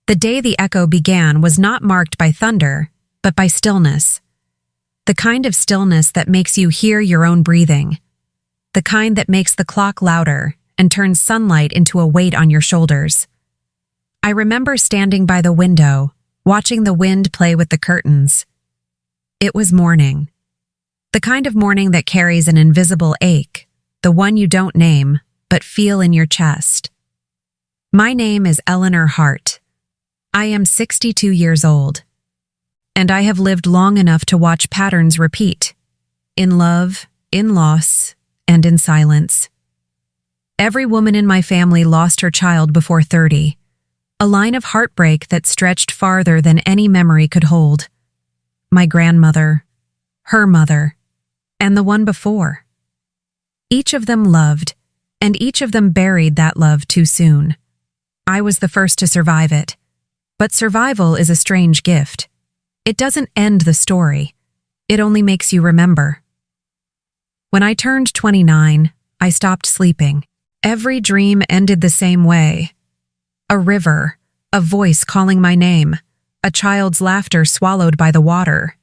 The day the echo began was not marked by thunder, but by stillness. The kind of stillness that makes you hear your own breathing. The kind that makes the clock louder and turns sunlight into a weight on your shoulders. I remember standing by the window, watching the wind play with the curtains. It was morning. The kind of morning that carries an invisible ache, the one you don't name, but feel in your chest. My name is Eleanor Hart. I am 62 years old, and I have lived long enough to watch patterns repeat, in love, in loss, and in silence. Every woman in my family lost her child before 30, a line of heartbreak that stretched farther than any memory could hold. My grandmother, her mother, and the one before. Each of them loved, and each of them buried that love too soon. I was the first to survive it. But survival is a strange gift. It doesn't end the story. It only makes you remember. When I turned 29, I stopped sleeping. Every dream ended the same way. A river, a voice calling my name, a child's laughter swallowed by the water.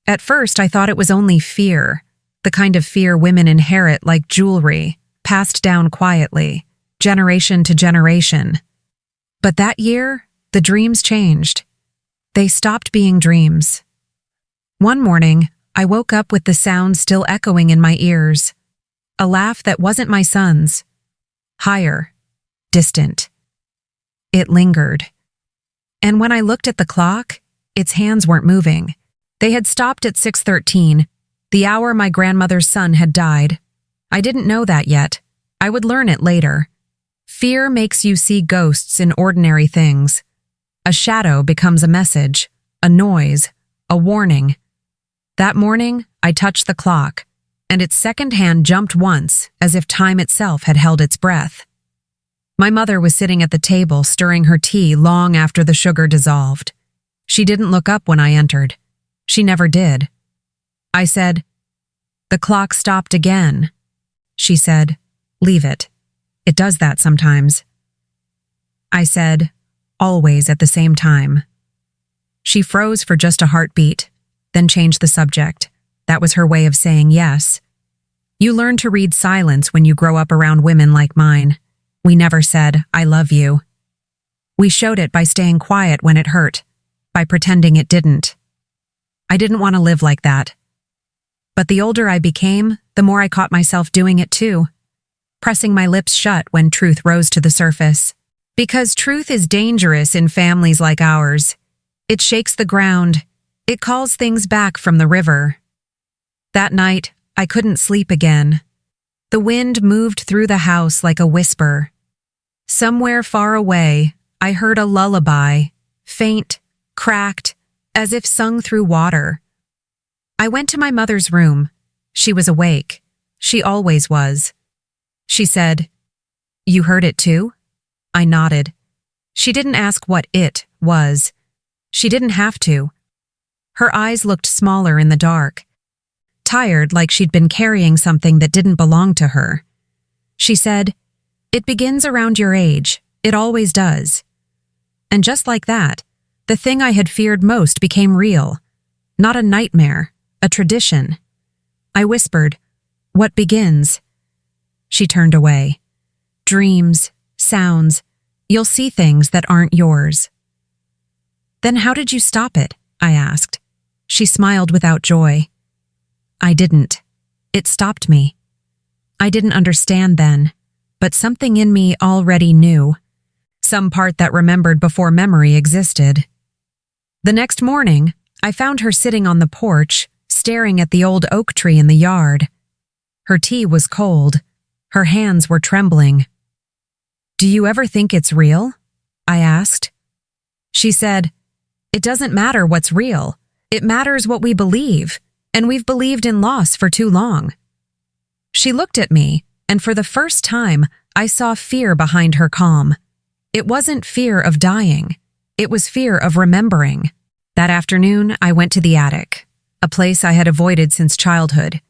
At first, I thought it was only fear, the kind of fear women inherit like jewelry, passed down quietly, generation to generation. But that year, the dreams changed. They stopped being dreams. One morning, I woke up with the sound still echoing in my ears. A laugh that wasn't my son's. Higher. Distant. It lingered. And when I looked at the clock, its hands weren't moving. They had stopped at 6:13, the hour my grandmother's son had died. I didn't know that yet. I would learn it later. Fear makes you see ghosts in ordinary things. A shadow becomes a message, a noise, a warning. That morning, I touched the clock, and its second hand jumped once, as if time itself had held its breath. My mother was sitting at the table stirring her tea long after the sugar dissolved. She didn't look up when I entered. She never did. I said, "The clock stopped again." She said, "Leave it. It does that sometimes." I said, "Always at the same time." She froze for just a heartbeat, then changed the subject. That was her way of saying yes. You learn to read silence when you grow up around women like mine. We never said, "I love you." We showed it by staying quiet when it hurt, by pretending it didn't. I didn't want to live like that. But the older I became, the more I caught myself doing it too, pressing my lips shut when truth rose to the surface. Because truth is dangerous in families like ours. It shakes the ground. It calls things back from the river. That night, I couldn't sleep again. The wind moved through the house like a whisper. Somewhere far away, I heard a lullaby, faint, cracked, as if sung through water. I went to my mother's room. She was awake. She always was. She said, "You heard it too?" I nodded. She didn't ask what it was. She didn't have to. Her eyes looked smaller in the dark, tired like she'd been carrying something that didn't belong to her. She said, "It begins around your age. It always does." And just like that, the thing I had feared most became real. Not a nightmare, a tradition. I whispered, "What begins?" She turned away. "Dreams, sounds, you'll see things that aren't yours." "Then how did you stop it?" I asked. She smiled without joy. "I didn't. It stopped me. I didn't understand then, but something in me already knew. Some part that remembered before memory existed." The next morning, I found her sitting on the porch, staring at the old oak tree in the yard. Her tea was cold. Her hands were trembling. "Do you ever think it's real?" I asked. She said, "It doesn't matter what's real. It matters what we believe, and we've believed in loss for too long." She looked at me, and for the first time, I saw fear behind her calm. It wasn't fear of dying. It was fear of remembering. That afternoon, I went to the attic, a place I had avoided since childhood.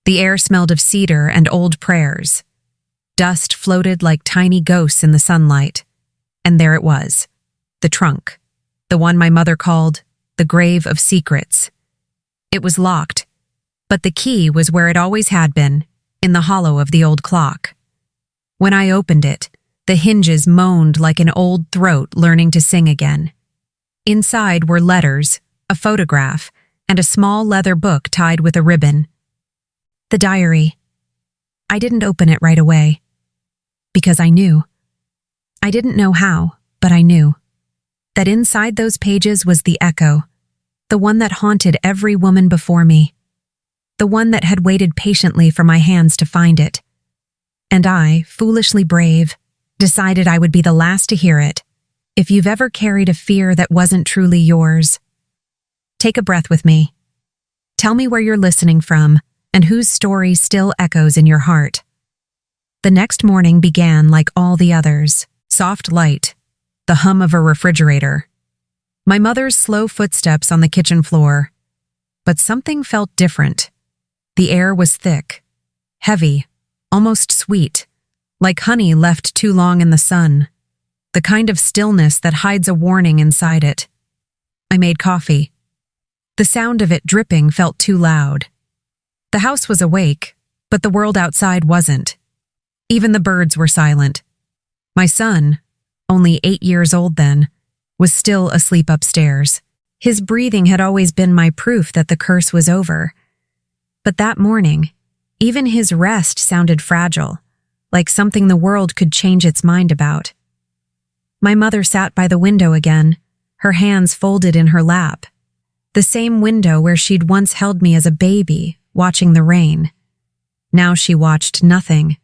The air smelled of cedar and old prayers. Dust floated like tiny ghosts in the sunlight. And there it was, the trunk, the one my mother called the grave of secrets. It was locked, but the key was where it always had been, in the hollow of the old clock. When I opened it, the hinges moaned like an old throat learning to sing again. Inside were letters, a photograph, and a small leather book tied with a ribbon. The diary. I didn't open it right away. Because I knew. I didn't know how, but I knew. That inside those pages was the echo, the one that haunted every woman before me. The one that had waited patiently for my hands to find it. And I, foolishly brave, decided I would be the last to hear it. If you've ever carried a fear that wasn't truly yours, take a breath with me. Tell me where you're listening from and whose story still echoes in your heart. The next morning began like all the others. Soft light, the hum of a refrigerator, my mother's slow footsteps on the kitchen floor. But something felt different. The air was thick, heavy, almost sweet, like honey left too long in the sun, the kind of stillness that hides a warning inside it. I made coffee. The sound of it dripping felt too loud. The house was awake, but the world outside wasn't. Even the birds were silent. My son, only 8 years old then, was still asleep upstairs. His breathing had always been my proof that the curse was over. But that morning, even his rest sounded fragile, like something the world could change its mind about. My mother sat by the window again, her hands folded in her lap. The same window where she'd once held me as a baby, watching the rain. Now she watched nothing.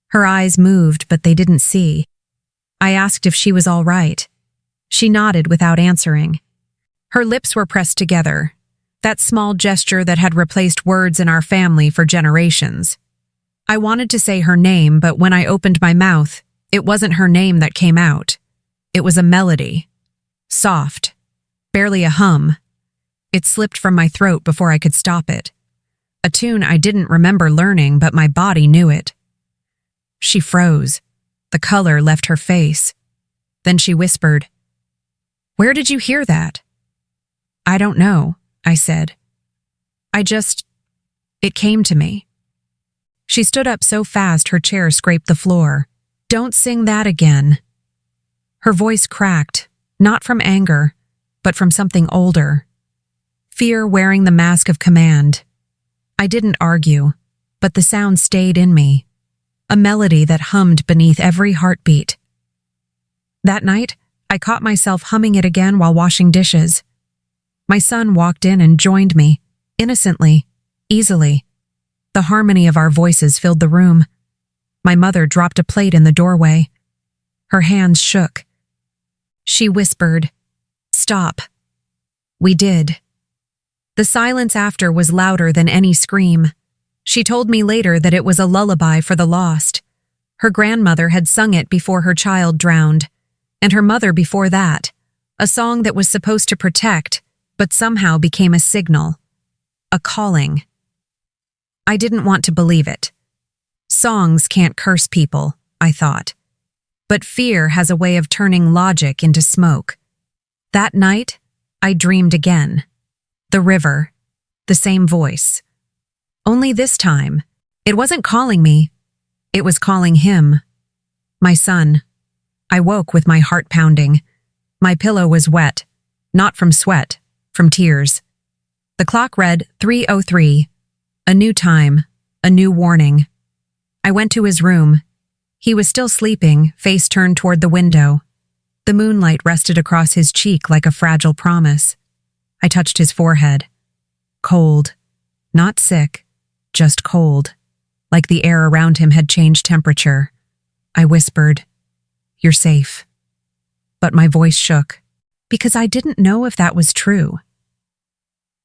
Her eyes moved, but they didn't see. I asked if she was all right. She nodded without answering. Her lips were pressed together, that small gesture that had replaced words in our family for generations. I wanted to say her name, but when I opened my mouth, it wasn't her name that came out. It was a melody. Soft. Barely a hum. It slipped from my throat before I could stop it. A tune I didn't remember learning, but my body knew it. She froze. The color left her face. Then she whispered, "Where did you hear that?" "I don't know," I said. It came to me." She stood up so fast her chair scraped the floor. "Don't sing that again." Her voice cracked, not from anger, but from something older. Fear wearing the mask of command. I didn't argue, but the sound stayed in me. A melody that hummed beneath every heartbeat. That night, I caught myself humming it again while washing dishes. My son walked in and joined me, innocently, easily. The harmony of our voices filled the room. My mother dropped a plate in the doorway. Her hands shook. She whispered, "Stop." We did. The silence after was louder than any scream. She told me later that it was a lullaby for the lost. Her grandmother had sung it before her child drowned, and her mother before that, a song that was supposed to protect, but somehow became a signal, a calling. I didn't want to believe it. Songs can't curse people, I thought. But fear has a way of turning logic into smoke. That night, I dreamed again. The river, the same voice. Only this time, it wasn't calling me. It was calling him. My son. I woke with my heart pounding. My pillow was wet, not from sweat, from tears. The clock read 3:03. A new time, a new warning. I went to his room. He was still sleeping, face turned toward the window. The moonlight rested across his cheek like a fragile promise. I touched his forehead. Cold. Not sick, just cold. Like the air around him had changed temperature. I whispered, "You're safe." But my voice shook, because I didn't know if that was true.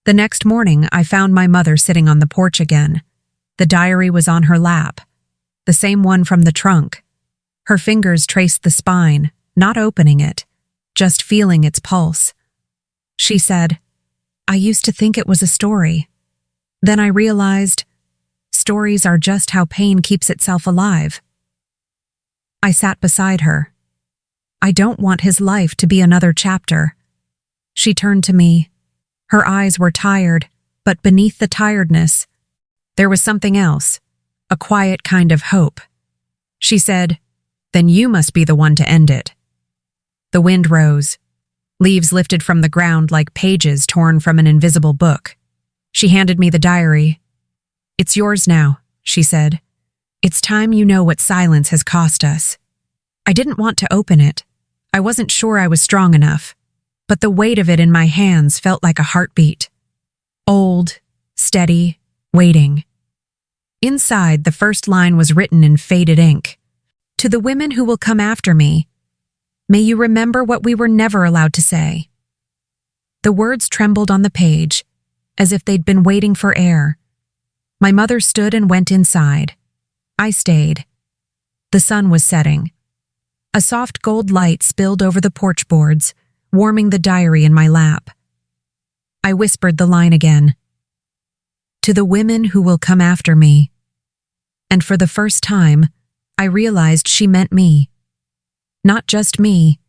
The next morning, I found my mother sitting on the porch again. The diary was on her lap, the same one from the trunk. Her fingers traced the spine, not opening it, just feeling its pulse. She said, "I used to think it was a story. Then I realized stories are just how pain keeps itself alive." I sat beside her. I don't want his life to be another chapter. She turned to me. Her eyes were tired, but beneath the tiredness, there was something else, a quiet kind of hope. She said, "Then you must be the one to end it." The wind rose. Leaves lifted from the ground like pages torn from an invisible book. She handed me the diary. "It's yours now," she said. "It's time you know what silence has cost us." I didn't want to open it. I wasn't sure I was strong enough, but the weight of it in my hands felt like a heartbeat. Old, steady, waiting. Inside, the first line was written in faded ink. "To the women who will come after me, may you remember what we were never allowed to say." The words trembled on the page, as if they'd been waiting for air. My mother stood and went inside. I stayed. The sun was setting. A soft gold light spilled over the porch boards, warming the diary in my lap. I whispered the line again. "To the women who will come after me." And for the first time, I realized she meant me. Not just me,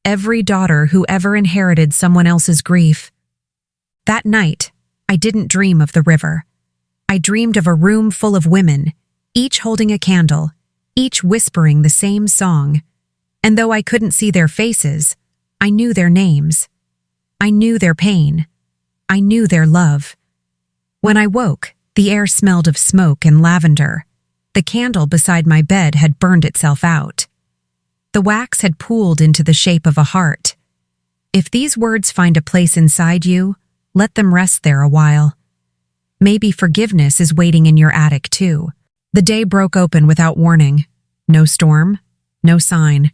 every daughter who ever inherited someone else's grief. That night, I didn't dream of the river. I dreamed of a room full of women, each holding a candle, each whispering the same song. And though I couldn't see their faces, I knew their names. I knew their pain. I knew their love. When I woke, the air smelled of smoke and lavender. The candle beside my bed had burned itself out. The wax had pooled into the shape of a heart. If these words find a place inside you, let them rest there a while. Maybe forgiveness is waiting in your attic too. The day broke open without warning. No storm, no sign.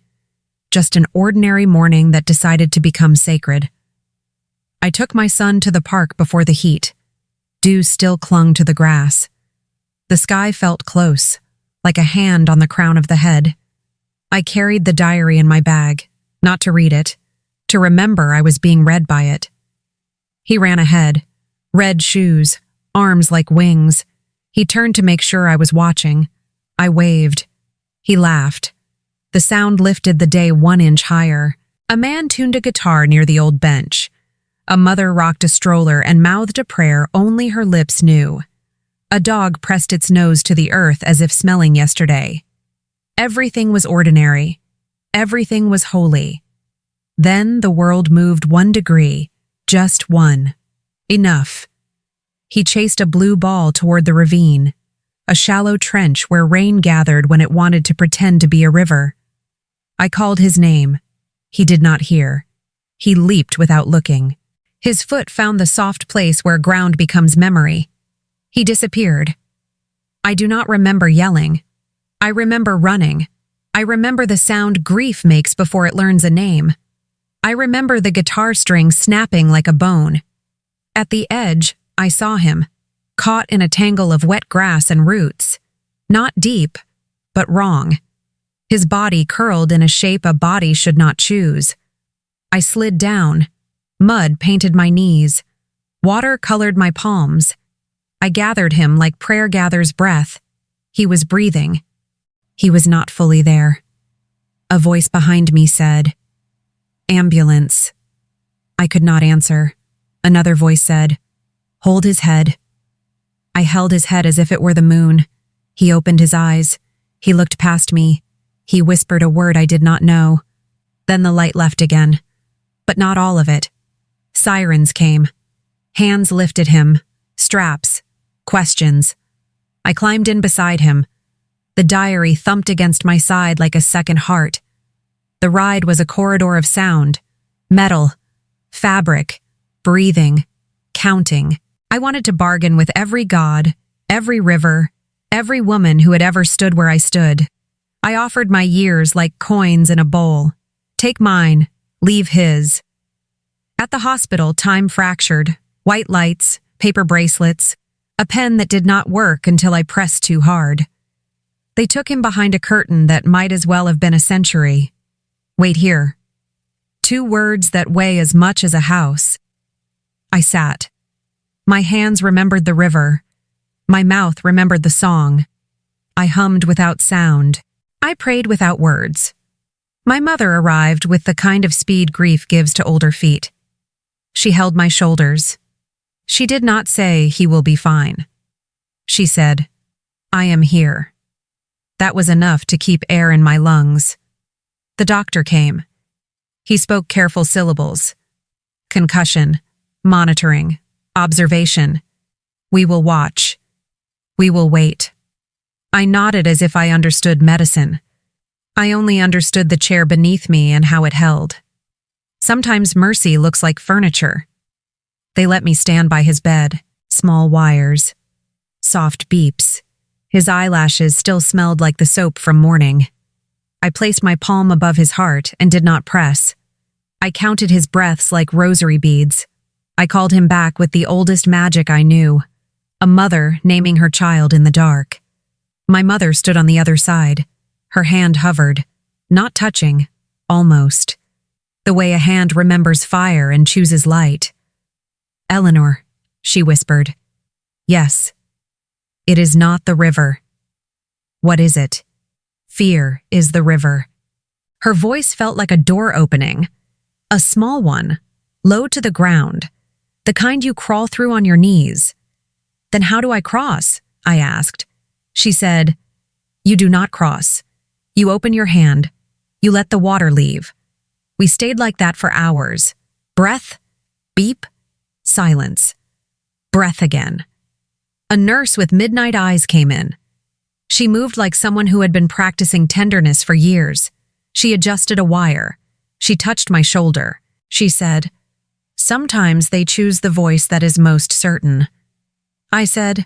Just an ordinary morning that decided to become sacred. I took my son to the park before the heat. Dew still clung to the grass. The sky felt close, like a hand on the crown of the head. I carried the diary in my bag, not to read it, to remember I was being read by it. He ran ahead, red shoes, arms like wings. He turned to make sure I was watching. I waved. He laughed. The sound lifted the day 1 inch higher. A man tuned a guitar near the old bench. A mother rocked a stroller and mouthed a prayer only her lips knew. A dog pressed its nose to the earth as if smelling yesterday. Everything was ordinary. Everything was holy. Then the world moved 1 degree, just one. Enough. He chased a blue ball toward the ravine, a shallow trench where rain gathered when it wanted to pretend to be a river. I called his name. He did not hear. He leaped without looking. His foot found the soft place where ground becomes memory. He disappeared. I do not remember yelling. I remember running. I remember the sound grief makes before it learns a name. I remember the guitar string snapping like a bone. At the edge, I saw him, caught in a tangle of wet grass and roots. Not deep, but wrong. His body curled in a shape a body should not choose. I slid down. Mud painted my knees. Water colored my palms. I gathered him like prayer gathers breath. He was breathing. He was not fully there. A voice behind me said, "Ambulance." I could not answer. Another voice said, "Hold his head." I held his head as if it were the moon. He opened his eyes. He looked past me. He whispered a word I did not know. Then the light left again. But not all of it. Sirens came. Hands lifted him. Straps. Questions. I climbed in beside him. The diary thumped against my side like a second heart. The ride was a corridor of sound. Metal. Fabric. Breathing. Counting. I wanted to bargain with every god, every river, every woman who had ever stood where I stood. I offered my years like coins in a bowl. Take mine, leave his. At the hospital, time fractured. White lights, paper bracelets, a pen that did not work until I pressed too hard. They took him behind a curtain that might as well have been a century. Wait here. 2 words that weigh as much as a house. I sat. My hands remembered the river. My mouth remembered the song. I hummed without sound. I prayed without words. My mother arrived with the kind of speed grief gives to older feet. She held my shoulders. She did not say, "He will be fine." She said, "I am here." That was enough to keep air in my lungs. The doctor came. He spoke careful syllables. Concussion, monitoring, observation. We will watch. We will wait. I nodded as if I understood medicine. I only understood the chair beneath me and how it held. Sometimes mercy looks like furniture. They let me stand by his bed, small wires, soft beeps. His eyelashes still smelled like the soap from morning. I placed my palm above his heart and did not press. I counted his breaths like rosary beads. I called him back with the oldest magic I knew, a mother naming her child in the dark. My mother stood on the other side. Her hand hovered, not touching, almost. The way a hand remembers fire and chooses light. "Eleanor," she whispered. "Yes. It is not the river." "What is it?" "Fear is the river." Her voice felt like a door opening. A small one, low to the ground, the kind you crawl through on your knees. "Then how do I cross?" I asked. She said, "You do not cross. You open your hand. You let the water leave." We stayed like that for hours. Breath, beep, silence. Breath again. A nurse with midnight eyes came in. She moved like someone who had been practicing tenderness for years. She adjusted a wire. She touched my shoulder. She said, "Sometimes they choose the voice that is most certain." I said,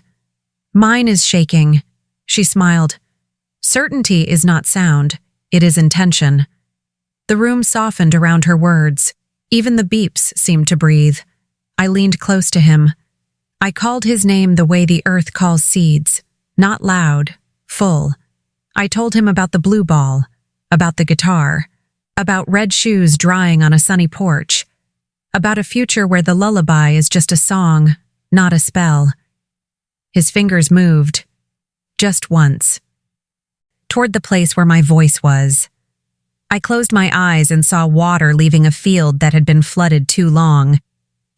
"Mine is shaking." She smiled. "Certainty is not sound, it is intention." The room softened around her words. Even the beeps seemed to breathe. I leaned close to him. I called his name the way the earth calls seeds, not loud, full. I told him about the blue ball, about the guitar, about red shoes drying on a sunny porch, about a future where the lullaby is just a song, not a spell. His fingers moved, just once, toward the place where my voice was. I closed my eyes and saw water leaving a field that had been flooded too long.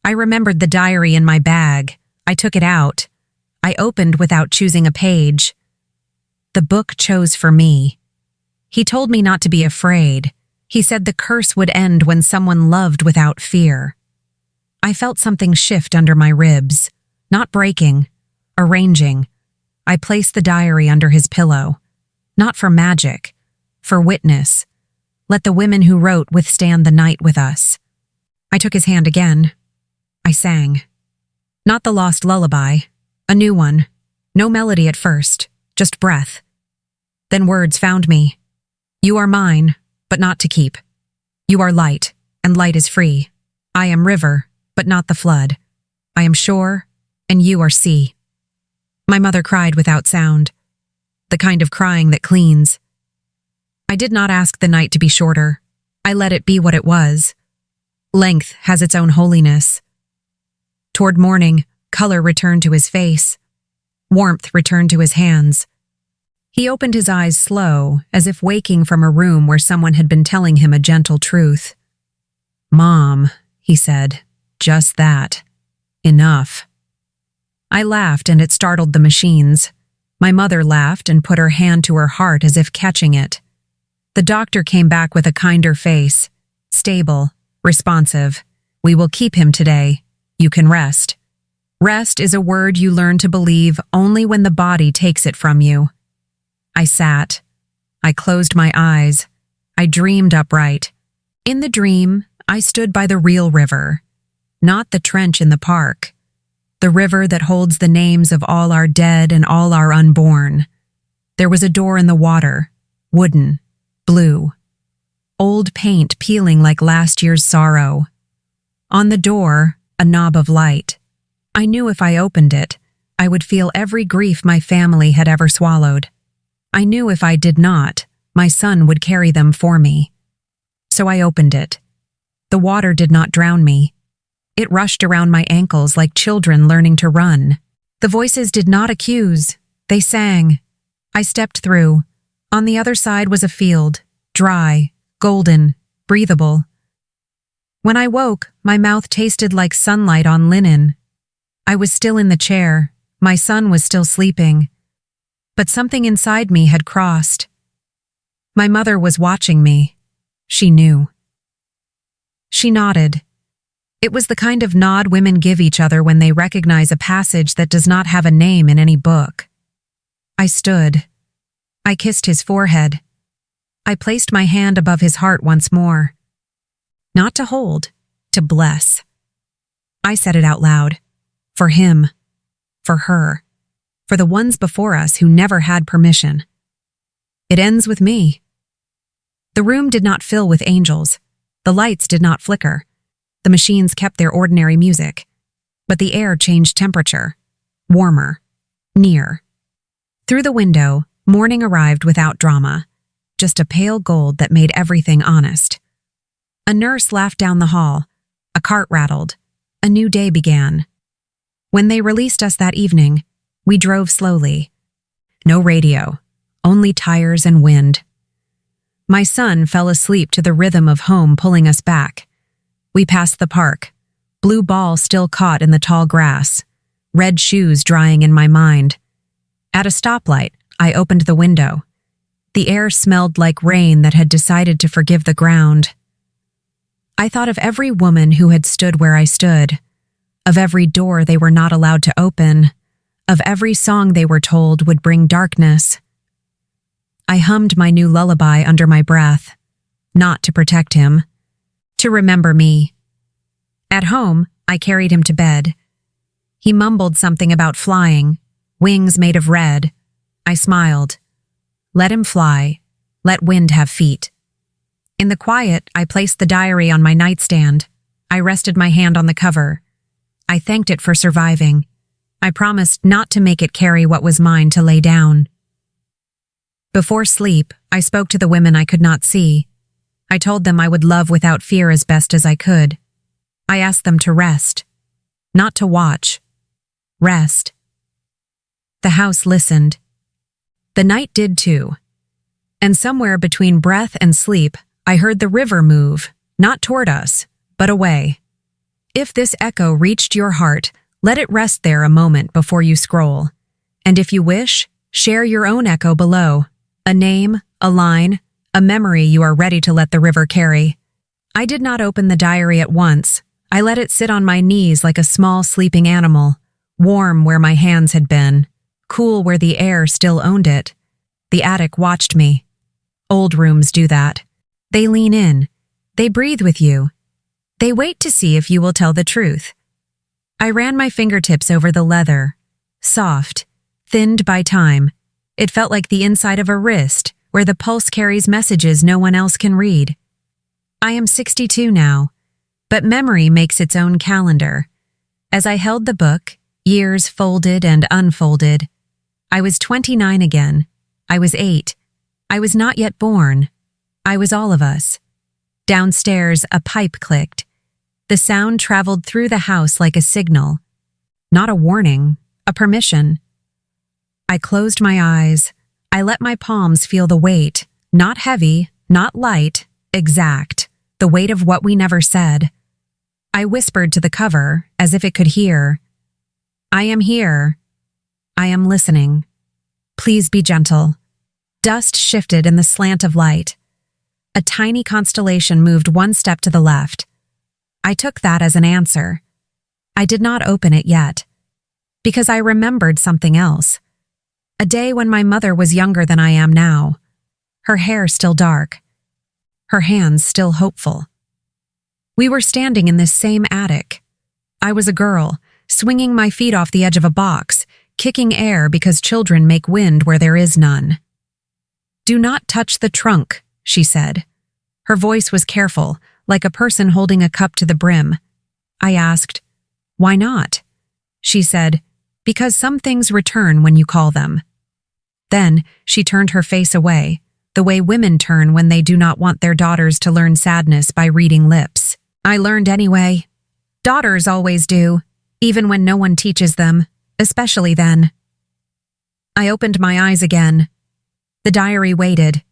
I remembered the diary in my bag. I took it out. I opened without choosing a page. The book chose for me. He told me not to be afraid. He said the curse would end when someone loved without fear. I felt something shift under my ribs, not breaking, arranging. I placed the diary under his pillow. Not for magic, for witness. Let the women who wrote withstand the night with us. I took his hand again. I sang. Not the lost lullaby, a new one. No melody at first, just breath. Then words found me. "You are mine, but not to keep. You are light, and light is free. I am river, but not the flood. I am shore, and you are sea." My mother cried without sound, the kind of crying that cleans. I did not ask the night to be shorter. I let it be what it was. Length has its own holiness. Toward morning, color returned to his face. Warmth returned to his hands. He opened his eyes slow, as if waking from a room where someone had been telling him a gentle truth. "Mom," he said, "just that. Enough." I laughed and it startled the machines. My mother laughed and put her hand to her heart as if catching it. The doctor came back with a kinder face. Stable, responsive. "We will keep him today. You can rest." Rest is a word you learn to believe only when the body takes it from you. I sat. I closed my eyes. I dreamed upright. In the dream, I stood by the real river, not the trench in the park. The river that holds the names of all our dead and all our unborn. There was a door in the water, wooden, blue. Old paint peeling like last year's sorrow. On the door, a knob of light. I knew if I opened it, I would feel every grief my family had ever swallowed. I knew if I did not, my son would carry them for me. So I opened it. The water did not drown me. It rushed around my ankles like children learning to run. The voices did not accuse. They sang. I stepped through. On the other side was a field, dry, golden, breathable. When I woke, my mouth tasted like sunlight on linen. I was still in the chair, my son was still sleeping. But something inside me had crossed. My mother was watching me. She knew. She nodded. It was the kind of nod women give each other when they recognize a passage that does not have a name in any book. I stood. I kissed his forehead. I placed my hand above his heart once more. Not to hold, to bless. I said it out loud. For him. For her. For the ones before us who never had permission. It ends with me. The room did not fill with angels. The lights did not flicker. The machines kept their ordinary music. But the air changed temperature. Warmer. Near. Through the window, morning arrived without drama. Just a pale gold that made everything honest. A nurse laughed down the hall. A cart rattled. A new day began. When they released us that evening, we drove slowly. No radio, only tires and wind. My son fell asleep to the rhythm of home pulling us back. We passed the park, blue ball still caught in the tall grass, red shoes drying in my mind. At a stoplight, I opened the window. The air smelled like rain that had decided to forgive the ground. I thought of every woman who had stood where I stood, of every door they were not allowed to open, of every song they were told would bring darkness. I hummed my new lullaby under my breath, not to protect him, to remember me. At home, I carried him to bed. He mumbled something about flying, wings made of red. I smiled. Let him fly. Let wind have feet. In the quiet, I placed the diary on my nightstand. I rested my hand on the cover. I thanked it for surviving. I promised not to make it carry what was mine to lay down. Before sleep, I spoke to the women I could not see. I told them I would love without fear as best as I could. I asked them to rest. Not to watch. Rest. The house listened. The night did too. And somewhere between breath and sleep, I heard the river move, not toward us, but away. If this echo reached your heart, let it rest there a moment before you scroll. And if you wish, share your own echo below. A name, a line, a memory you are ready to let the river carry. I did not open the diary at once. I let it sit on my knees like a small sleeping animal, warm where my hands had been, cool where the air still owned it. The attic watched me. Old rooms do that. They lean in. They breathe with you. They wait to see if you will tell the truth. I ran my fingertips over the leather. Soft, thinned by time. It felt like the inside of a wrist, where the pulse carries messages no one else can read. I am 62 now, but memory makes its own calendar. As I held the book, years folded and unfolded, I was 29 again. I was 8. I was not yet born. I was all of us. Downstairs, a pipe clicked. The sound traveled through the house like a signal. Not a warning, a permission. I closed my eyes. I let my palms feel the weight, not heavy, not light, exact, the weight of what we never said. I whispered to the cover, as if it could hear. I am here. I am listening. Please be gentle. Dust shifted in the slant of light. A tiny constellation moved one step to the left. I took that as an answer. I did not open it yet, because I remembered something else. A day when my mother was younger than I am now. Her hair still dark. Her hands still hopeful. We were standing in this same attic. I was a girl, swinging my feet off the edge of a box, kicking air because children make wind where there is none. Do not touch the trunk, she said. Her voice was careful, like a person holding a cup to the brim. I asked, why not? She said, because some things return when you call them. Then she turned her face away, the way women turn when they do not want their daughters to learn sadness by reading lips. I learned anyway. Daughters always do, even when no one teaches them, especially then. I opened my eyes again. The diary waited.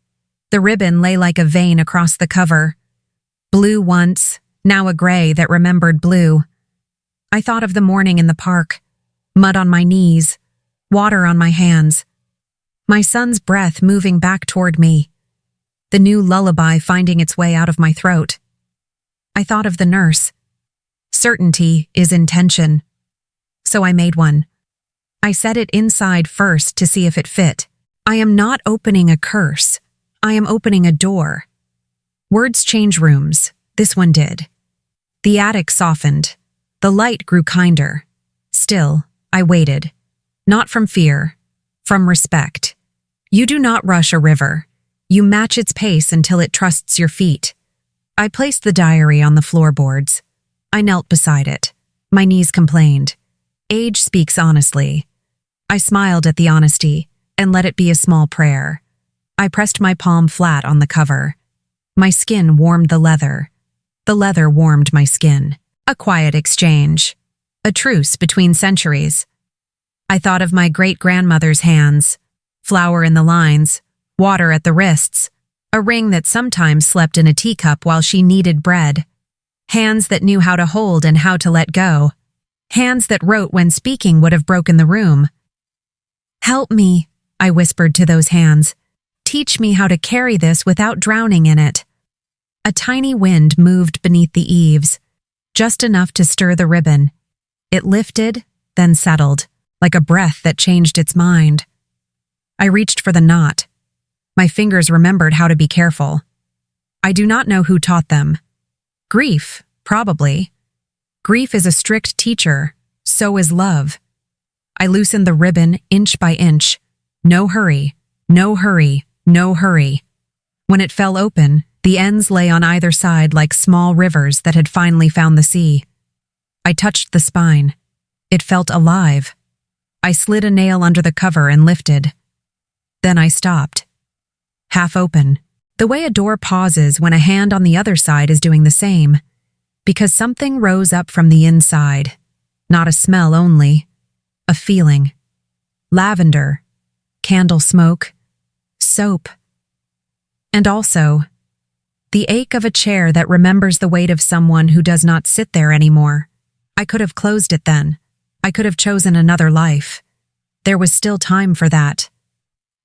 The ribbon lay like a vein across the cover. Blue once, now a gray that remembered blue. I thought of the morning in the park, mud on my knees, water on my hands, my son's breath moving back toward me, the new lullaby finding its way out of my throat. I thought of the nurse. Certainty is intention. So I made one. I set it inside first to see if it fit. I am not opening a curse. I am opening a door. Words change rooms. This one did. The attic softened. The light grew kinder. Still, I waited. Not from fear, from respect. You do not rush a river. You match its pace until it trusts your feet. I placed the diary on the floorboards. I knelt beside it. My knees complained. Age speaks honestly. I smiled at the honesty and let it be a small prayer. I pressed my palm flat on the cover. My skin warmed the leather. The leather warmed my skin. A quiet exchange. A truce between centuries. I thought of my great-grandmother's hands. Flour in the lines, water at the wrists, a ring that sometimes slept in a teacup while she kneaded bread. Hands that knew how to hold and how to let go. Hands that wrote when speaking would have broken the room. "Help me," I whispered to those hands. "Teach me how to carry this without drowning in it." A tiny wind moved beneath the eaves, just enough to stir the ribbon. It lifted, then settled, like a breath that changed its mind. I reached for the knot. My fingers remembered how to be careful. I do not know who taught them. Grief, probably. Grief is a strict teacher, so is love. I loosened the ribbon inch by inch. No hurry, no hurry, no hurry. When it fell open, the ends lay on either side like small rivers that had finally found the sea. I touched the spine. It felt alive. I slid a nail under the cover and lifted. Then I stopped. Half open, the way a door pauses when a hand on the other side is doing the same, because something rose up from the inside. Not a smell only, a feeling. Lavender, candle smoke, soap. And also, the ache of a chair that remembers the weight of someone who does not sit there anymore. I could have closed it then. I could have chosen another life. There was still time for that.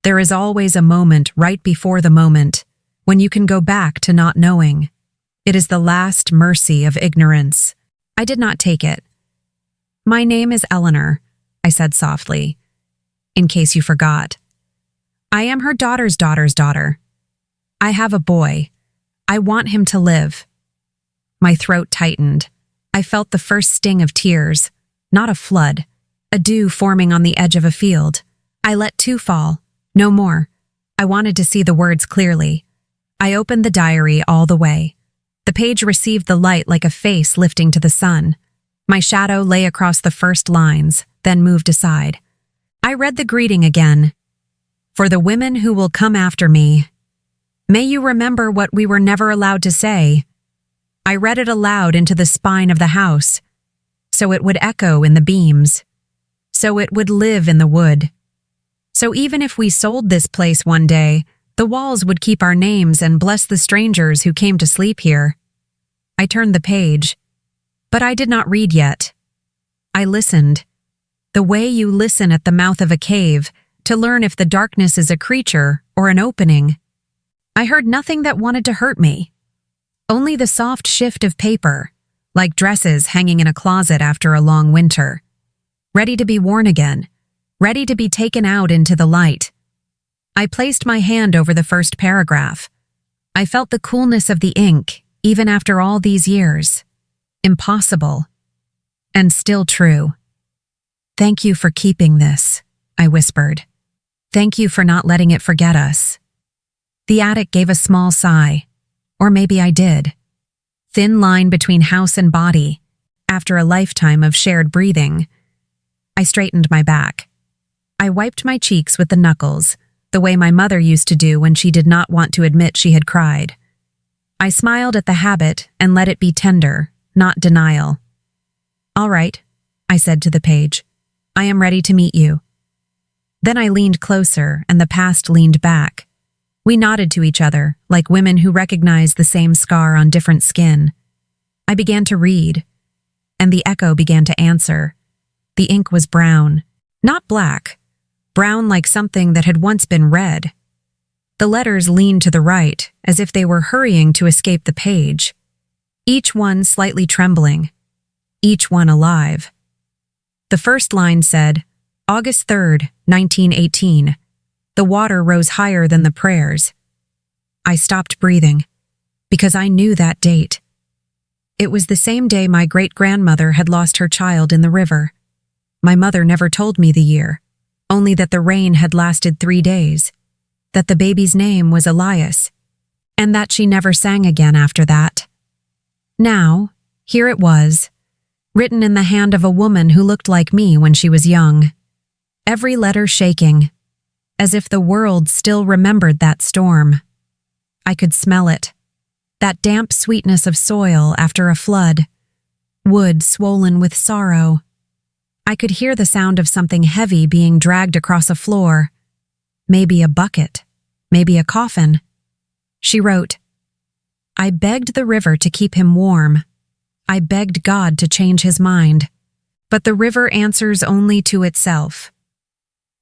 There is always a moment right before the moment when you can go back to not knowing. It is the last mercy of ignorance. I did not take it. "My name is Eleanor," I said softly, in case you forgot. "I am her daughter's daughter's daughter. I have a boy. I want him to live." My throat tightened. I felt the first sting of tears, not a flood, a dew forming on the edge of a field. I let two fall. No more. I wanted to see the words clearly. I opened the diary all the way. The page received the light like a face lifting to the sun. My shadow lay across the first lines, then moved aside. I read the greeting again. "For the women who will come after me, may you remember what we were never allowed to say." I read it aloud into the spine of the house, so it would echo in the beams, so it would live in the wood. So even if we sold this place one day, the walls would keep our names and bless the strangers who came to sleep here. I turned the page, but I did not read yet. I listened, the way you listen at the mouth of a cave to learn if the darkness is a creature or an opening. I heard nothing that wanted to hurt me, only the soft shift of paper, like dresses hanging in a closet after a long winter, ready to be worn again. Ready to be taken out into the light. I placed my hand over the first paragraph. I felt the coolness of the ink, even after all these years. Impossible. And still true. "Thank you for keeping this," I whispered. "Thank you for not letting it forget us." The attic gave a small sigh. Or maybe I did. Thin line between house and body, after a lifetime of shared breathing. I straightened my back. I wiped my cheeks with the knuckles, the way my mother used to do when she did not want to admit she had cried. I smiled at the habit and let it be tender, not denial. "All right," I said to the page. "I am ready to meet you." Then I leaned closer and the past leaned back. We nodded to each other, like women who recognize the same scar on different skin. I began to read, and the echo began to answer. The ink was brown, not black, brown like something that had once been red. The letters leaned to the right, as if they were hurrying to escape the page, each one slightly trembling, each one alive. The first line said, August 3rd, 1918. The water rose higher than the prayers. I stopped breathing, because I knew that date. It was the same day my great-grandmother had lost her child in the river. My mother never told me the year, only that the rain had lasted 3 days, that the baby's name was Elias, and that she never sang again after that. Now, here it was, written in the hand of a woman who looked like me when she was young. Every letter shaking, as if the world still remembered that storm. I could smell it, that damp sweetness of soil after a flood, wood swollen with sorrow. I could hear the sound of something heavy being dragged across a floor, maybe a bucket, maybe a coffin. She wrote, I begged the river to keep him warm. I begged God to change his mind, but the river answers only to itself.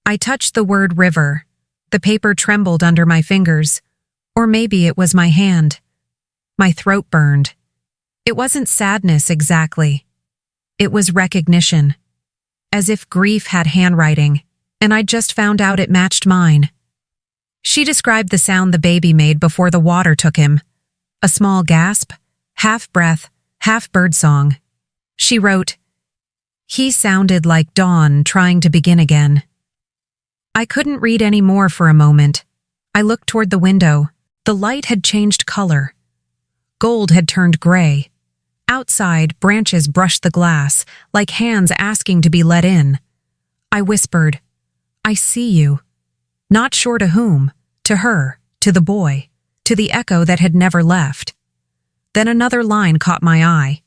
I touched the word river. The paper trembled under my fingers, or maybe it was my hand. My throat burned. It wasn't sadness exactly. It was recognition, as if grief had handwriting, and I'd just found out it matched mine. She described the sound the baby made before the water took him, a small gasp, half breath, half birdsong. She wrote, He sounded like dawn trying to begin again. I couldn't read any more for a moment. I looked toward the window. The light had changed color. Gold had turned gray. Outside, branches brushed the glass, like hands asking to be let in. I whispered, I see you. Not sure to whom, to her, to the boy, to the echo that had never left. Then another line caught my eye.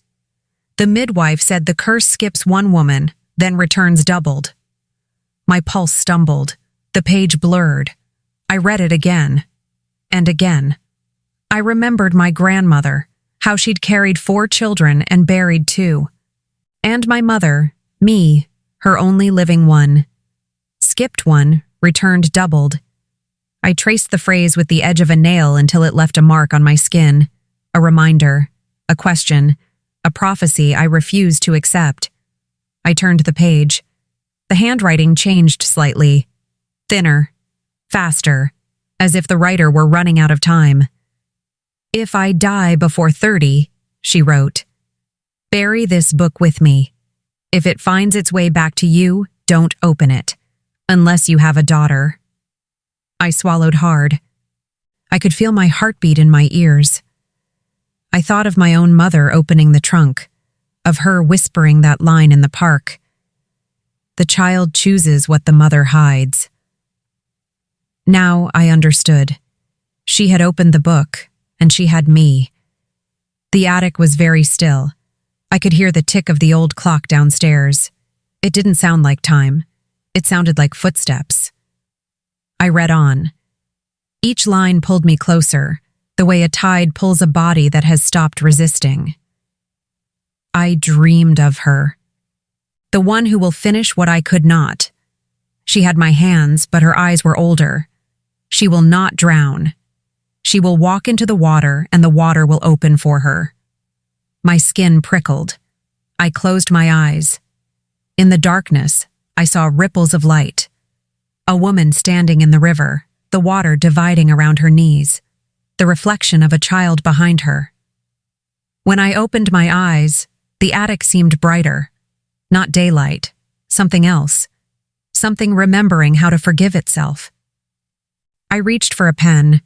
The midwife said the curse skips one woman, then returns doubled. My pulse stumbled. The page blurred. I read it again. And again. I remembered my grandmother, how she'd carried 4 children and buried 2. And my mother, me, her only living one. Skipped one, returned doubled. I traced the phrase with the edge of a nail until it left a mark on my skin, a reminder, a question, a prophecy I refused to accept. I turned the page. The handwriting changed slightly, thinner, faster, as if the writer were running out of time. If I die before 30, she wrote, bury this book with me. If it finds its way back to you, don't open it, unless you have a daughter. I swallowed hard. I could feel my heartbeat in my ears. I thought of my own mother opening the trunk, of her whispering that line in the park. The child chooses what the mother hides. Now I understood. She had opened the book, and she had me. The attic was very still. I could hear the tick of the old clock downstairs. It didn't sound like time. It sounded like footsteps. I read on. Each line pulled me closer, the way a tide pulls a body that has stopped resisting. I dreamed of her. The one who will finish what I could not. She had my hands, but her eyes were older. She will not drown. She will walk into the water, and the water will open for her. My skin prickled. I closed my eyes. In the darkness, I saw ripples of light. A woman standing in the river, the water dividing around her knees, the reflection of a child behind her. When I opened my eyes, the attic seemed brighter. Not daylight, something else. Something remembering how to forgive itself. I reached for a pen.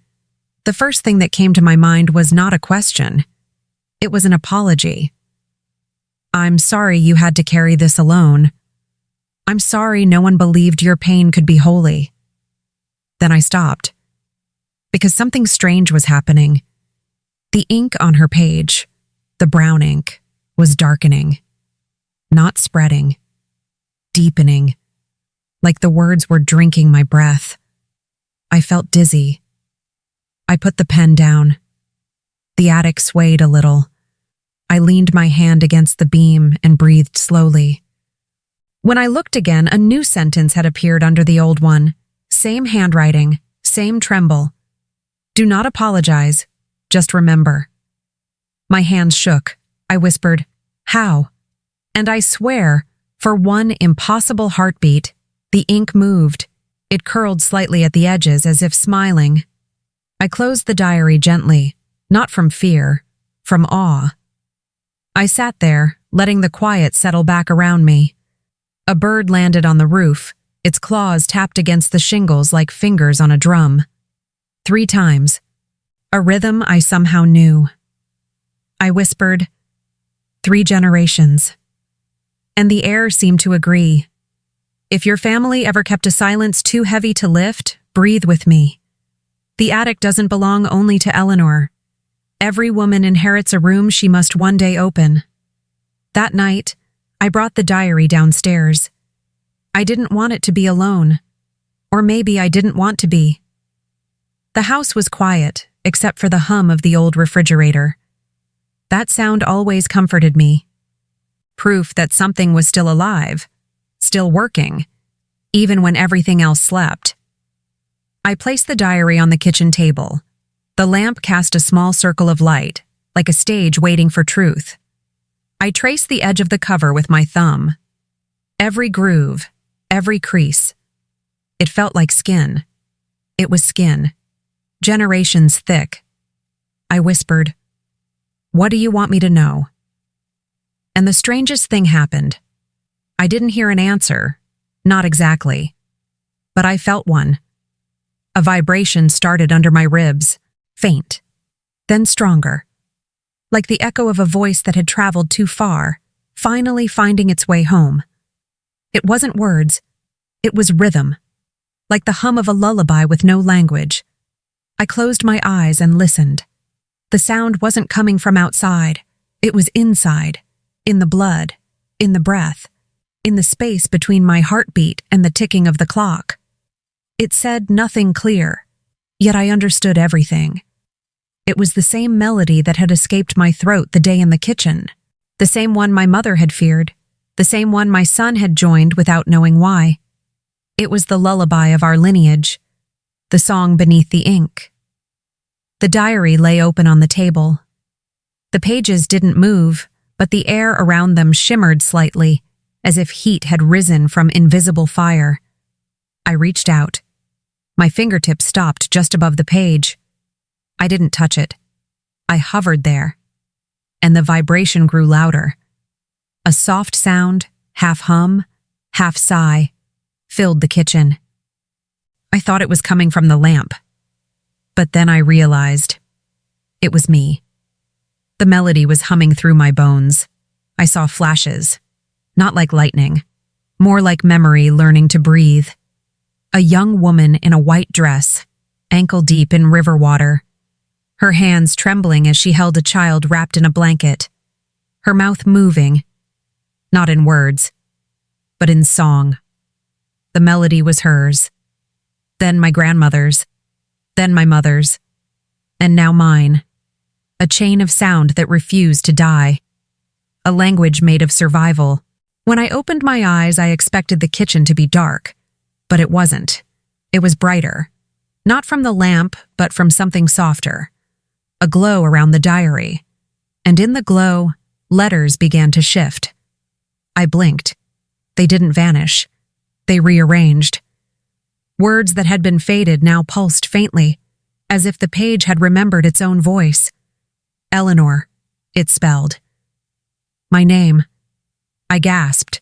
The first thing that came to my mind was not a question. It was an apology. I'm sorry you had to carry this alone. I'm sorry no one believed your pain could be holy. Then I stopped, because something strange was happening. The ink on her page, the brown ink, was darkening. Not spreading, deepening, like the words were drinking my breath. I felt dizzy. I put the pen down. The attic swayed a little. I leaned my hand against the beam and breathed slowly. When I looked again, a new sentence had appeared under the old one. Same handwriting, same tremble. Do not apologize, just remember. My hands shook. I whispered, "How?" And I swear, for one impossible heartbeat, the ink moved. It curled slightly at the edges as if smiling. I closed the diary gently, not from fear, from awe. I sat there, letting the quiet settle back around me. A bird landed on the roof, its claws tapped against the shingles like fingers on a drum. 3 times. A rhythm I somehow knew. I whispered, 3 generations. And the air seemed to agree. If your family ever kept a silence too heavy to lift, breathe with me. The attic doesn't belong only to Eleanor. Every woman inherits a room she must one day open. That night, I brought the diary downstairs. I didn't want it to be alone. Or maybe I didn't want to be. The house was quiet, except for the hum of the old refrigerator. That sound always comforted me. Proof that something was still alive, still working, even when everything else slept. I placed the diary on the kitchen table. The lamp cast a small circle of light, like a stage waiting for truth. I traced the edge of the cover with my thumb. Every groove, every crease. It felt like skin. It was skin. Generations thick. I whispered, "What do you want me to know?" And the strangest thing happened. I didn't hear an answer, not exactly. But I felt one. A vibration started under my ribs, faint, then stronger. Like the echo of a voice that had traveled too far, finally finding its way home. It wasn't words, it was rhythm, like the hum of a lullaby with no language. I closed my eyes and listened. The sound wasn't coming from outside, it was inside, in the blood, in the breath, in the space between my heartbeat and the ticking of the clock. It said nothing clear, yet I understood everything. It was the same melody that had escaped my throat the day in the kitchen, the same one my mother had feared, the same one my son had joined without knowing why. It was the lullaby of our lineage, the song beneath the ink. The diary lay open on the table. The pages didn't move, but the air around them shimmered slightly, as if heat had risen from invisible fire. I reached out. My fingertips stopped just above the page. I didn't touch it. I hovered there, and the vibration grew louder. A soft sound, half hum, half sigh, filled the kitchen. I thought it was coming from the lamp. But then I realized it was me. The melody was humming through my bones. I saw flashes, not like lightning, more like memory learning to breathe. A young woman in a white dress, ankle-deep in river water, her hands trembling as she held a child wrapped in a blanket, her mouth moving, not in words, but in song. The melody was hers, then my grandmother's, then my mother's, and now mine. A chain of sound that refused to die. A language made of survival. When I opened my eyes, I expected the kitchen to be dark, but it wasn't. It was brighter. Not from the lamp, but from something softer. A glow around the diary. And in the glow, letters began to shift. I blinked. They didn't vanish. They rearranged. Words that had been faded now pulsed faintly, as if the page had remembered its own voice. Eleanor, it spelled. My name. I gasped.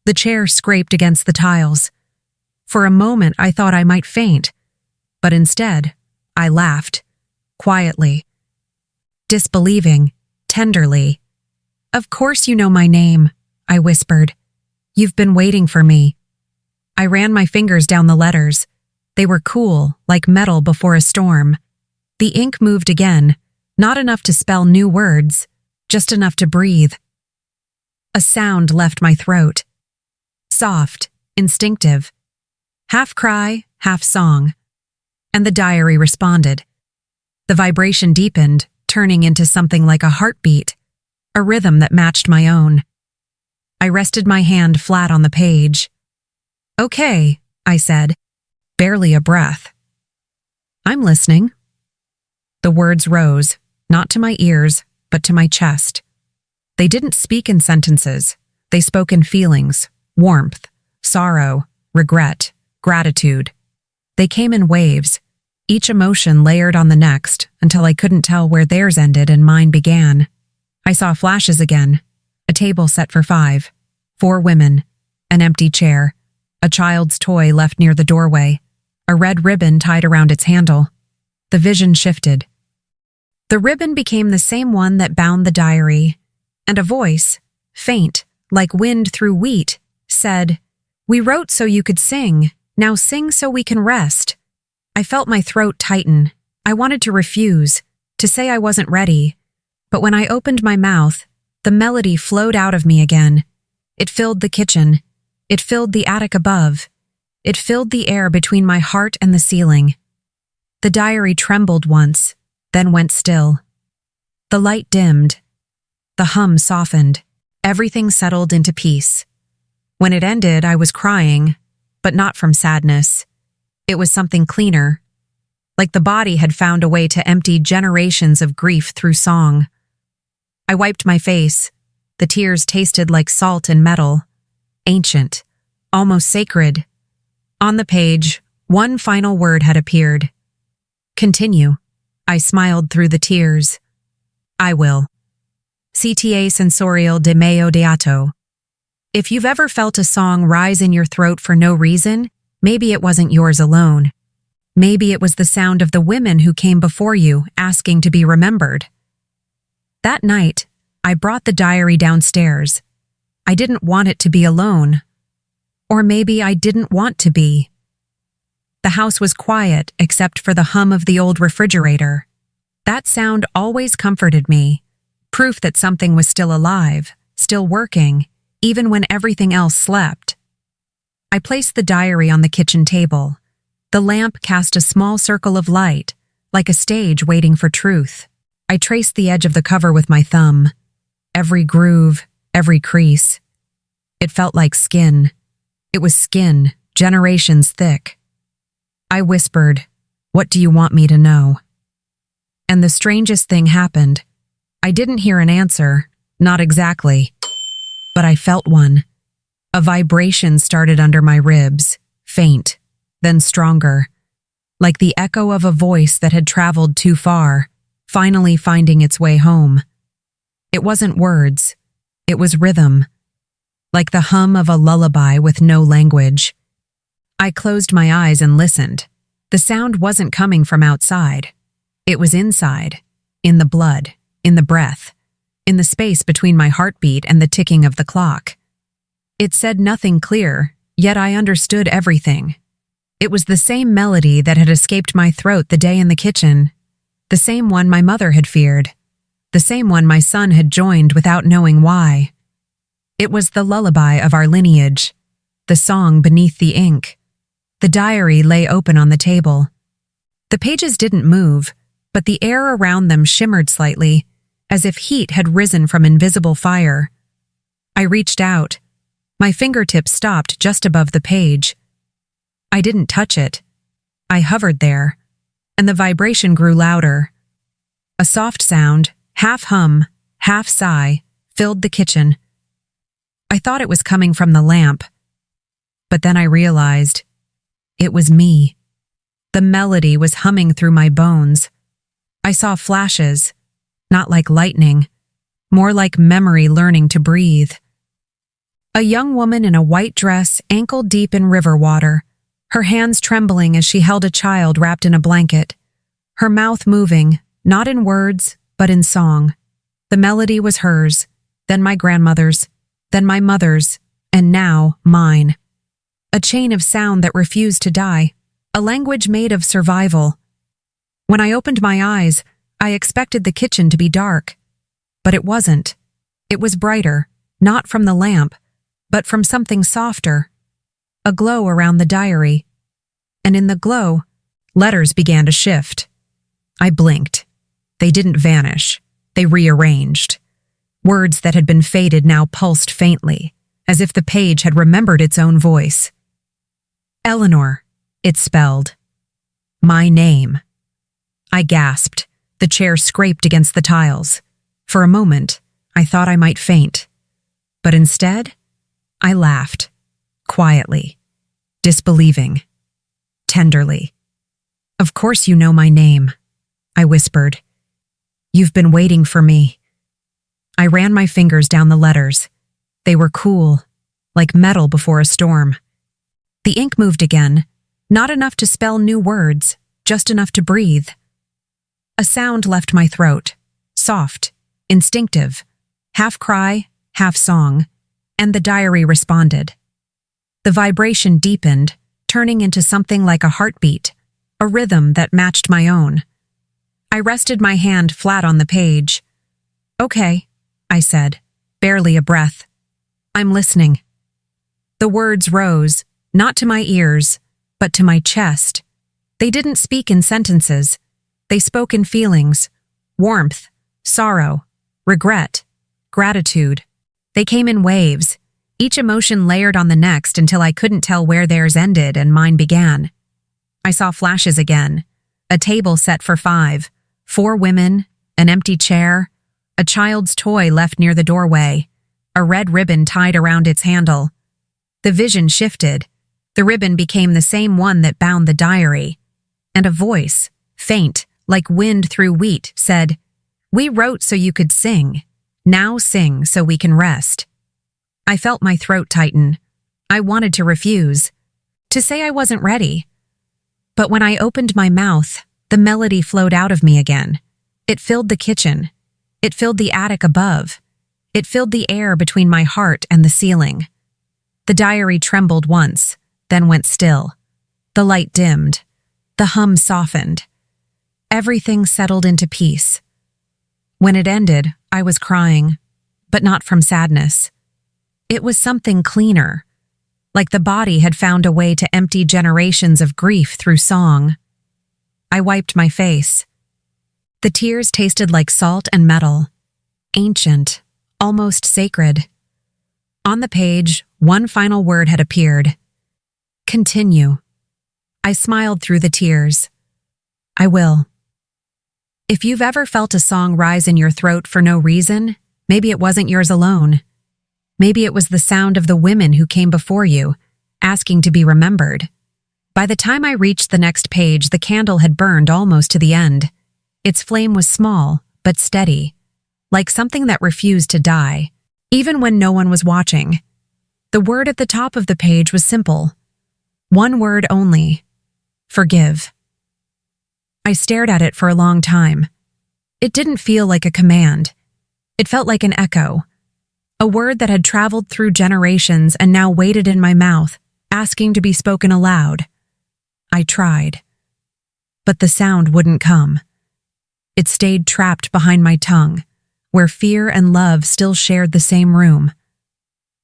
The chair scraped against the tiles. For a moment, I thought I might faint, but instead, I laughed, quietly, disbelieving, tenderly. Of course you know my name, I whispered. You've been waiting for me. I ran my fingers down the letters. They were cool, like metal before a storm. The ink moved again, not enough to spell new words, just enough to breathe. A sound left my throat. Soft, instinctive. Half cry, half song. And the diary responded. The vibration deepened, turning into something like a heartbeat, a rhythm that matched my own. I rested my hand flat on the page. "Okay," I said, barely a breath. "I'm listening." The words rose, not to my ears, but to my chest. They didn't speak in sentences. They spoke in feelings, warmth, sorrow, regret, gratitude. They came in waves, each emotion layered on the next until I couldn't tell where theirs ended and mine began. I saw flashes again. A table set for 5, 4 women, an empty chair, a child's toy left near the doorway, a red ribbon tied around its handle. The vision shifted. The ribbon became the same one that bound the diary, and a voice, faint, like wind through wheat, said, "We wrote so you could sing. Now sing so we can rest." I felt my throat tighten. I wanted to refuse, to say I wasn't ready. But when I opened my mouth, the melody flowed out of me again. It filled the kitchen. It filled the attic above. It filled the air between my heart and the ceiling. The diary trembled once, then went still. The light dimmed. The hum softened. Everything settled into peace. When it ended, I was crying, but not from sadness. It was something cleaner, like the body had found a way to empty generations of grief through song. I wiped my face. The tears tasted like salt and metal, ancient, almost sacred. On the page, one final word had appeared. "Continue." I smiled through the tears. "I will." CTA sensorial de meo deato. If you've ever felt a song rise in your throat for no reason, maybe it wasn't yours alone. Maybe it was the sound of the women who came before you, asking to be remembered. That night, I brought the diary downstairs. I didn't want it to be alone. Or maybe I didn't want to be. The house was quiet except for the hum of the old refrigerator. That sound always comforted me, proof that something was still alive, still working, even when everything else slept. I placed the diary on the kitchen table. The lamp cast a small circle of light, like a stage waiting for truth. I traced the edge of the cover with my thumb. Every groove, every crease. It felt like skin. It was skin, generations thick. I whispered, "What do you want me to know?" And the strangest thing happened. I didn't hear an answer, not exactly. But I felt one. A vibration started under my ribs, faint, then stronger, like the echo of a voice that had traveled too far, finally finding its way home. It wasn't words, it was rhythm, like the hum of a lullaby with no language. I closed my eyes and listened. The sound wasn't coming from outside. It was inside, in the blood, in the breath, in the space between my heartbeat and the ticking of the clock. It said nothing clear, yet I understood everything. It was the same melody that had escaped my throat the day in the kitchen, the same one my mother had feared, the same one my son had joined without knowing why. It was the lullaby of our lineage, the song beneath the ink. The diary lay open on the table. The pages didn't move, but the air around them shimmered slightly, as if heat had risen from invisible fire. I reached out. My fingertips stopped just above the page. I didn't touch it. I hovered there, and the vibration grew louder. A soft sound, half hum, half sigh, filled the kitchen. I thought it was coming from the lamp, but then I realized it was me. The melody was humming through my bones. I saw flashes, not like lightning, more like memory learning to breathe. A young woman in a white dress, ankle-deep in river water, her hands trembling as she held a child wrapped in a blanket, her mouth moving, not in words, but in song. The melody was hers, then my grandmother's, then my mother's, and now mine. A chain of sound that refused to die, a language made of survival. When I opened my eyes, I expected the kitchen to be dark. But it wasn't. It was brighter, not from the lamp, but from something softer. A glow around the diary. And in the glow, letters began to shift. I blinked. They didn't vanish. They rearranged. Words that had been faded now pulsed faintly, as if the page had remembered its own voice. Eleanor, it spelled. My name. I gasped. The chair scraped against the tiles. For a moment, I thought I might faint. But instead, I laughed. Quietly. Disbelieving. Tenderly. Of course you know my name, I whispered. You've been waiting for me. I ran my fingers down the letters. They were cool, like metal before a storm. The ink moved again, not enough to spell new words, just enough to breathe. A sound left my throat, soft, instinctive, half cry, half song, and the diary responded. The vibration deepened, turning into something like a heartbeat, a rhythm that matched my own. I rested my hand flat on the page. Okay, I said, barely a breath. I'm listening. The words rose, not to my ears, but to my chest. They didn't speak in sentences. They spoke in feelings, warmth, sorrow, regret, gratitude. They came in waves, each emotion layered on the next until I couldn't tell where theirs ended and mine began. I saw flashes again. A table set for 5, 4 women, an empty chair, a child's toy left near the doorway, a red ribbon tied around its handle. The vision shifted. The ribbon became the same one that bound the diary. And a voice, faint, like wind through wheat, said, "We wrote so you could sing. Now sing so we can rest." I felt my throat tighten. I wanted to refuse, to say I wasn't ready. But when I opened my mouth, the melody flowed out of me again. It filled the kitchen. It filled the attic above. It filled the air between my heart and the ceiling. The diary trembled once, then went still. The light dimmed. The hum softened. Everything settled into peace. When it ended, I was crying, but not from sadness. It was something cleaner, like the body had found a way to empty generations of grief through song. I wiped my face. The tears tasted like salt and metal, ancient, almost sacred. On the page, one final word had appeared. Continue. I smiled through the tears. I will. If you've ever felt a song rise in your throat for no reason, maybe it wasn't yours alone. Maybe it was the sound of the women who came before you, asking to be remembered. By the time I reached the next page, the candle had burned almost to the end. Its flame was small, but steady, like something that refused to die, even when no one was watching. The word at the top of the page was simple. One word only. Forgive. I stared at it for a long time. It didn't feel like a command. It felt like an echo. A word that had traveled through generations and now waited in my mouth, asking to be spoken aloud. I tried. But the sound wouldn't come. It stayed trapped behind my tongue, where fear and love still shared the same room.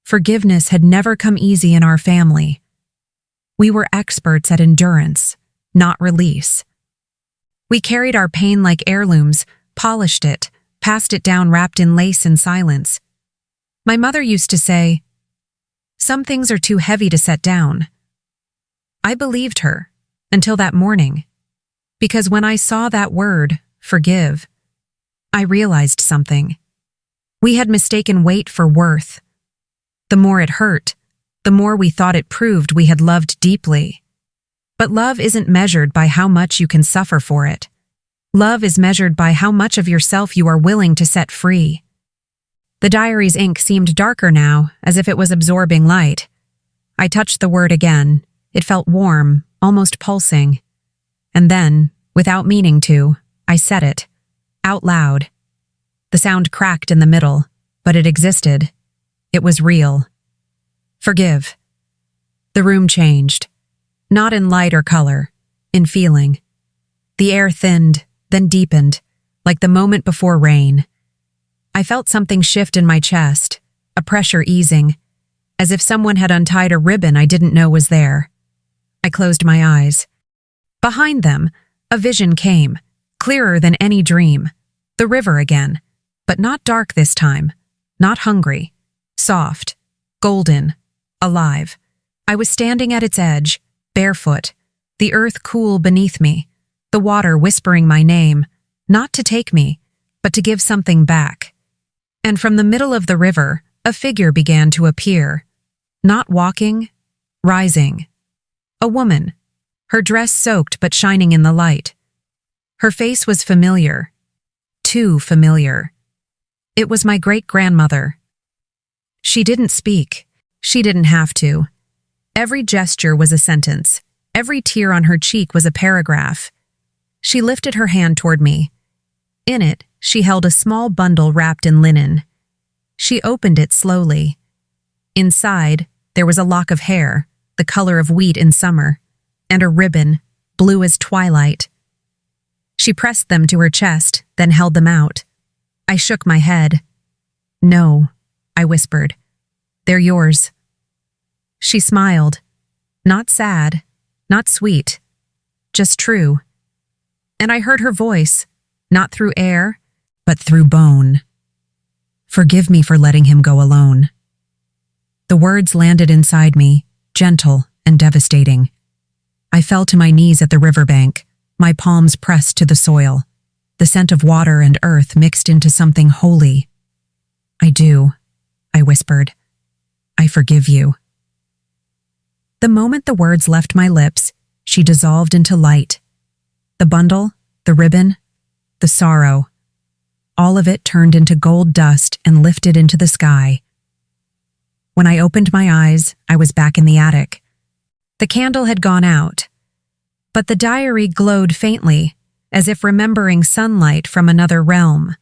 Forgiveness had never come easy in our family. We were experts at endurance, not release. We carried our pain like heirlooms, polished it, passed it down wrapped in lace and silence. My mother used to say, "Some things are too heavy to set down." I believed her, until that morning. Because when I saw that word, forgive, I realized something. We had mistaken weight for worth. The more it hurt, the more we thought it proved we had loved deeply. But love isn't measured by how much you can suffer for it. Love is measured by how much of yourself you are willing to set free. The diary's ink seemed darker now, as if it was absorbing light. I touched the word again. It felt warm, almost pulsing. And then, without meaning to, I said it, out loud. The sound cracked in the middle, but it existed. It was real. Forgive. The room changed. Not in light or color, in feeling. The air thinned, then deepened, like the moment before rain. I felt something shift in my chest, a pressure easing, as if someone had untied a ribbon I didn't know was there. I closed my eyes. Behind them, a vision came, clearer than any dream. The river again, but not dark this time, not hungry, soft, golden, alive. I was standing at its edge, barefoot, the earth cool beneath me, the water whispering my name, not to take me, but to give something back. And from the middle of the river, a figure began to appear, not walking, rising. A woman, her dress soaked but shining in the light. Her face was familiar, too familiar. It was my great-grandmother. She didn't speak. She didn't have to. Every gesture was a sentence. Every tear on her cheek was a paragraph. She lifted her hand toward me. In it, she held a small bundle wrapped in linen. She opened it slowly. Inside, there was a lock of hair, the color of wheat in summer, and a ribbon, blue as twilight. She pressed them to her chest, then held them out. I shook my head. "No," I whispered. "They're yours." She smiled. Not sad, not sweet, just true. And I heard her voice, not through air, but through bone. "Forgive me for letting him go alone." The words landed inside me, gentle and devastating. I fell to my knees at the riverbank, my palms pressed to the soil, the scent of water and earth mixed into something holy. "I do," I whispered. "I forgive you." The moment the words left my lips, she dissolved into light. The bundle, the ribbon, the sorrow, all of it turned into gold dust and lifted into the sky. When I opened my eyes, I was back in the attic. The candle had gone out, but the diary glowed faintly, as if remembering sunlight from another realm.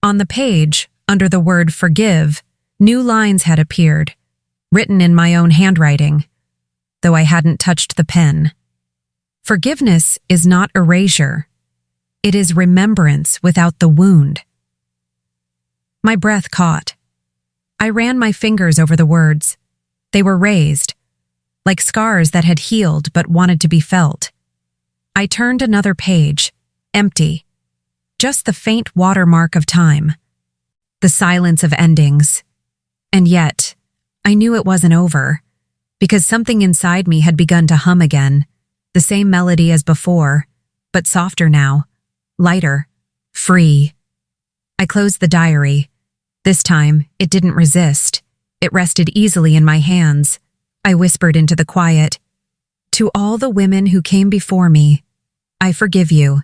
On the page, under the word forgive, new lines had appeared, written in my own handwriting, though I hadn't touched the pen. Forgiveness is not erasure. It is remembrance without the wound. My breath caught. I ran my fingers over the words. They were raised, like scars that had healed but wanted to be felt. I turned another page, empty, just the faint watermark of time, the silence of endings. And yet, I knew it wasn't over, because something inside me had begun to hum again, the same melody as before, but softer now, lighter, free. I closed the diary. This time, it didn't resist. It rested easily in my hands. I whispered into the quiet, "To all the women who came before me, I forgive you,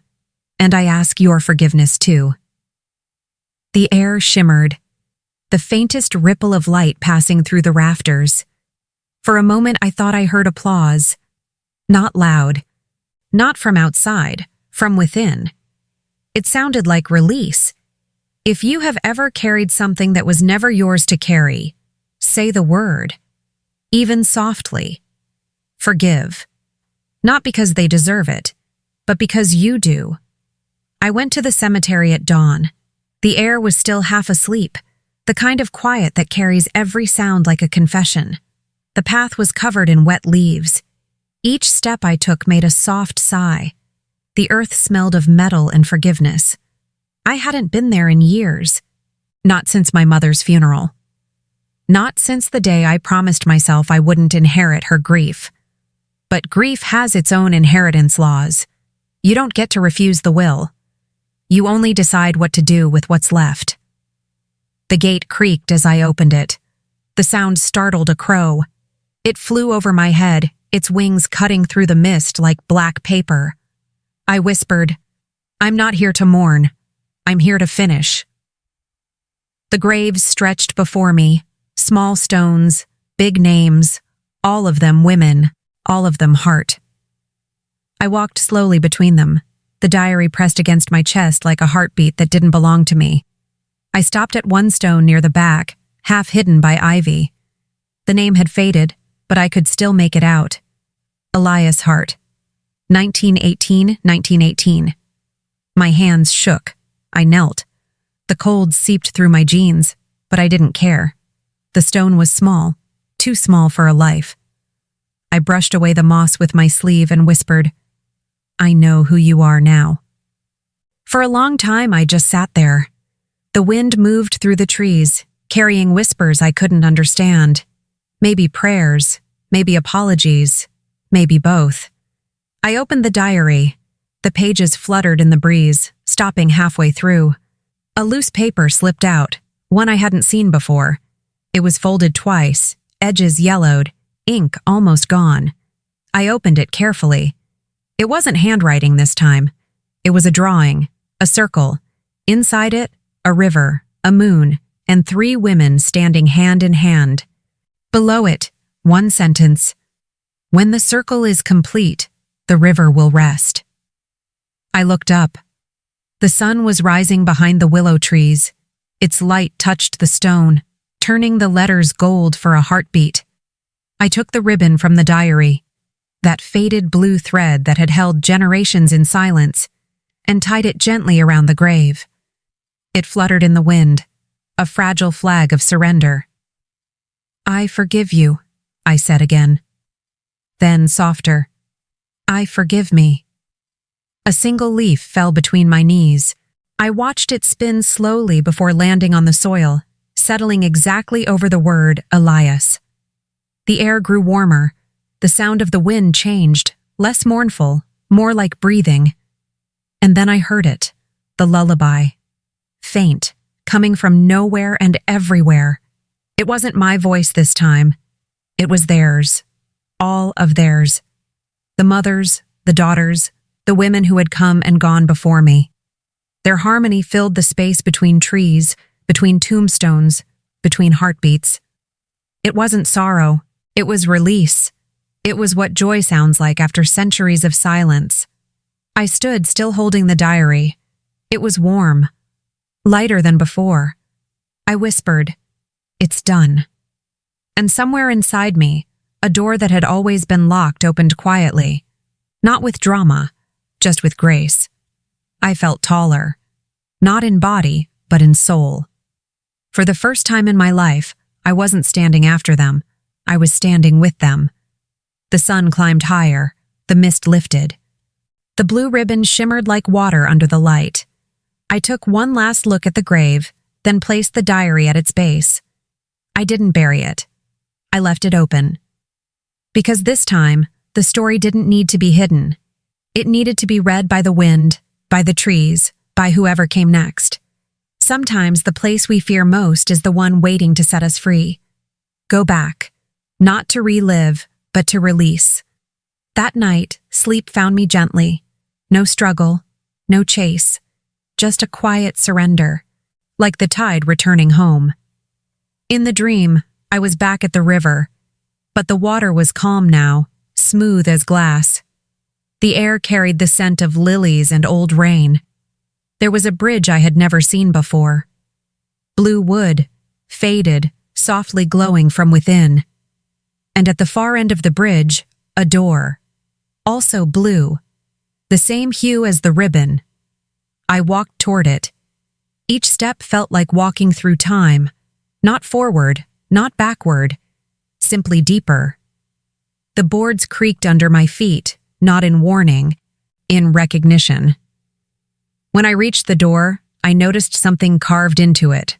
and I ask your forgiveness too." The air shimmered, the faintest ripple of light passing through the rafters. For a moment I thought I heard applause. Not loud, not from outside, from within. It sounded like release. If you have ever carried something that was never yours to carry, say the word, even softly. Forgive. Not because they deserve it, but because you do. I went to the cemetery at dawn. The air was still half asleep, the kind of quiet that carries every sound like a confession. The path was covered in wet leaves. Each step I took made a soft sigh. The earth smelled of metal and forgiveness. I hadn't been there in years. Not since my mother's funeral. Not since the day I promised myself I wouldn't inherit her grief. But grief has its own inheritance laws. You don't get to refuse the will. You only decide what to do with what's left. The gate creaked as I opened it. The sound startled a crow. It flew over my head, its wings cutting through the mist like black paper. I whispered, "I'm not here to mourn. I'm here to finish." The graves stretched before me, small stones, big names, all of them women, all of them Hart. I walked slowly between them, the diary pressed against my chest like a heartbeat that didn't belong to me. I stopped at one stone near the back, half hidden by ivy. The name had faded, but I could still make it out. Elias Hart. 1918. My hands shook. I knelt. The cold seeped through my jeans, but I didn't care. The stone was small, too small for a life. I brushed away the moss with my sleeve and whispered, "I know who you are now." For a long time, I just sat there. The wind moved through the trees, carrying whispers I couldn't understand. Maybe prayers, maybe apologies, maybe both. I opened the diary. The pages fluttered in the breeze, stopping halfway through. A loose paper slipped out, one I hadn't seen before. It was folded twice, edges yellowed, ink almost gone. I opened it carefully. It wasn't handwriting this time. It was a drawing, a circle. Inside it, a river, a moon, and 3 women standing hand in hand. Below it, one sentence. When the circle is complete, the river will rest. I looked up. The sun was rising behind the willow trees. Its light touched the stone, turning the letters gold for a heartbeat. I took the ribbon from the diary, that faded blue thread that had held generations in silence, and tied it gently around the grave. It fluttered in the wind, a fragile flag of surrender. I forgive you, I said again. Then softer, I forgive me. A single leaf fell between my knees. I watched it spin slowly before landing on the soil, settling exactly over the word Elias. The air grew warmer. The sound of the wind changed, less mournful, more like breathing. And then I heard it, the lullaby. Faint, coming from nowhere and everywhere. It wasn't my voice this time. It was theirs. All of theirs. The mothers, the daughters, the women who had come and gone before me. Their harmony filled the space between trees, between tombstones, between heartbeats. It wasn't sorrow. It was release. It was what joy sounds like after centuries of silence. I stood still holding the diary. It was warm. Lighter than before. I whispered, "It's done." And somewhere inside me, a door that had always been locked opened quietly. Not with drama, just with grace. I felt taller. Not in body, but in soul. For the first time in my life, I wasn't standing after them. I was standing with them. The sun climbed higher. The mist lifted. The blue ribbon shimmered like water under the light. I took one last look at the grave, then placed the diary at its base. I didn't bury it. I left it open. Because this time, the story didn't need to be hidden. It needed to be read by the wind, by the trees, by whoever came next. Sometimes the place we fear most is the one waiting to set us free. Go back, not to relive, but to release. That night, sleep found me gently. No struggle, no chase, just a quiet surrender, like the tide returning home. In the dream, I was back at the river, but the water was calm now, smooth as glass. The air carried the scent of lilies and old rain. There was a bridge I had never seen before. Blue wood, faded, softly glowing from within. And at the far end of the bridge, a door. Also blue, the same hue as the ribbon. I walked toward it. Each step felt like walking through time, not forward, not backward, simply deeper. The boards creaked under my feet, not in warning, in recognition. When I reached the door, I noticed something carved into it.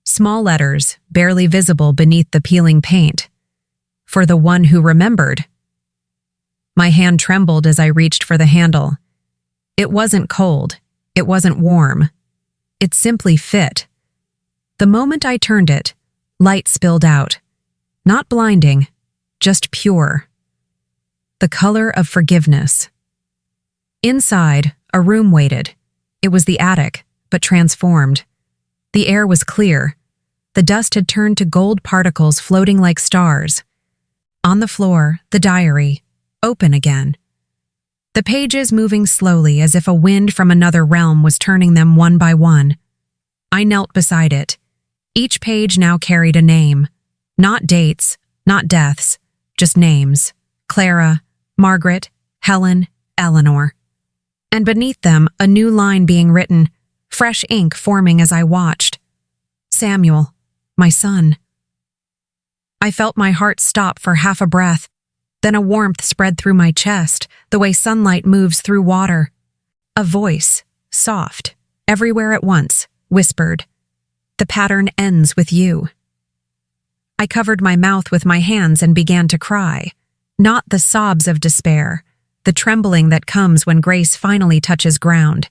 Small letters, barely visible beneath the peeling paint. For the one who remembered. My hand trembled as I reached for the handle. It wasn't cold. It wasn't warm. It simply fit. The moment I turned it, light spilled out. Not blinding, just pure. The color of forgiveness. Inside, a room waited. It was the attic, but transformed. The air was clear. The dust had turned to gold particles floating like stars. On the floor, the diary, open again. The pages moving slowly as if a wind from another realm was turning them one by one. I knelt beside it. Each page now carried a name. Not dates, not deaths, just names. Clara, Margaret, Helen, Eleanor. And beneath them, a new line being written, fresh ink forming as I watched. Samuel, my son. I felt my heart stop for half a breath. Then a warmth spread through my chest, the way sunlight moves through water. A voice, soft, everywhere at once, whispered, "The pattern ends with you." I covered my mouth with my hands and began to cry, not the sobs of despair, the trembling that comes when grace finally touches ground.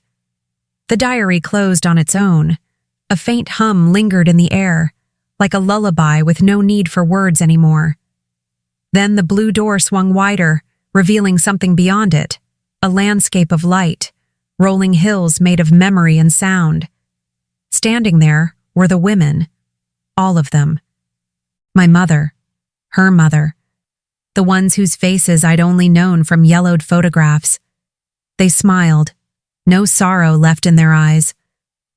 The diary closed on its own. A faint hum lingered in the air, like a lullaby with no need for words anymore. Then the blue door swung wider, revealing something beyond it, a landscape of light, rolling hills made of memory and sound. Standing there were the women, all of them. My mother, her mother, the ones whose faces I'd only known from yellowed photographs. They smiled, no sorrow left in their eyes.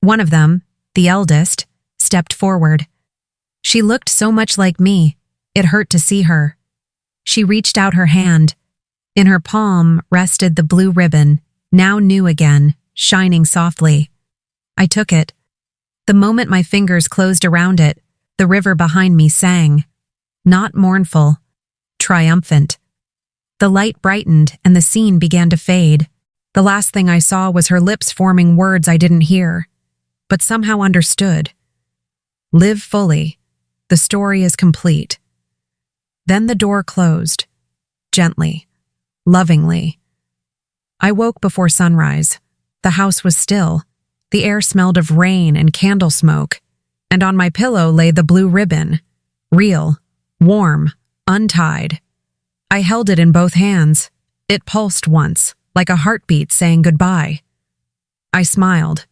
One of them, the eldest, stepped forward. She looked so much like me, it hurt to see her. She reached out her hand. In her palm rested the blue ribbon, now new again, shining softly. I took it. The moment my fingers closed around it, the river behind me sang. Not mournful, triumphant. The light brightened and the scene began to fade. The last thing I saw was her lips forming words I didn't hear, but somehow understood. Live fully. The story is complete. Then the door closed, gently, lovingly. I woke before sunrise. The house was still. The air smelled of rain and candle smoke, and on my pillow lay the blue ribbon, real, warm, untied. I held it in both hands. It pulsed once, like a heartbeat saying goodbye. I smiled.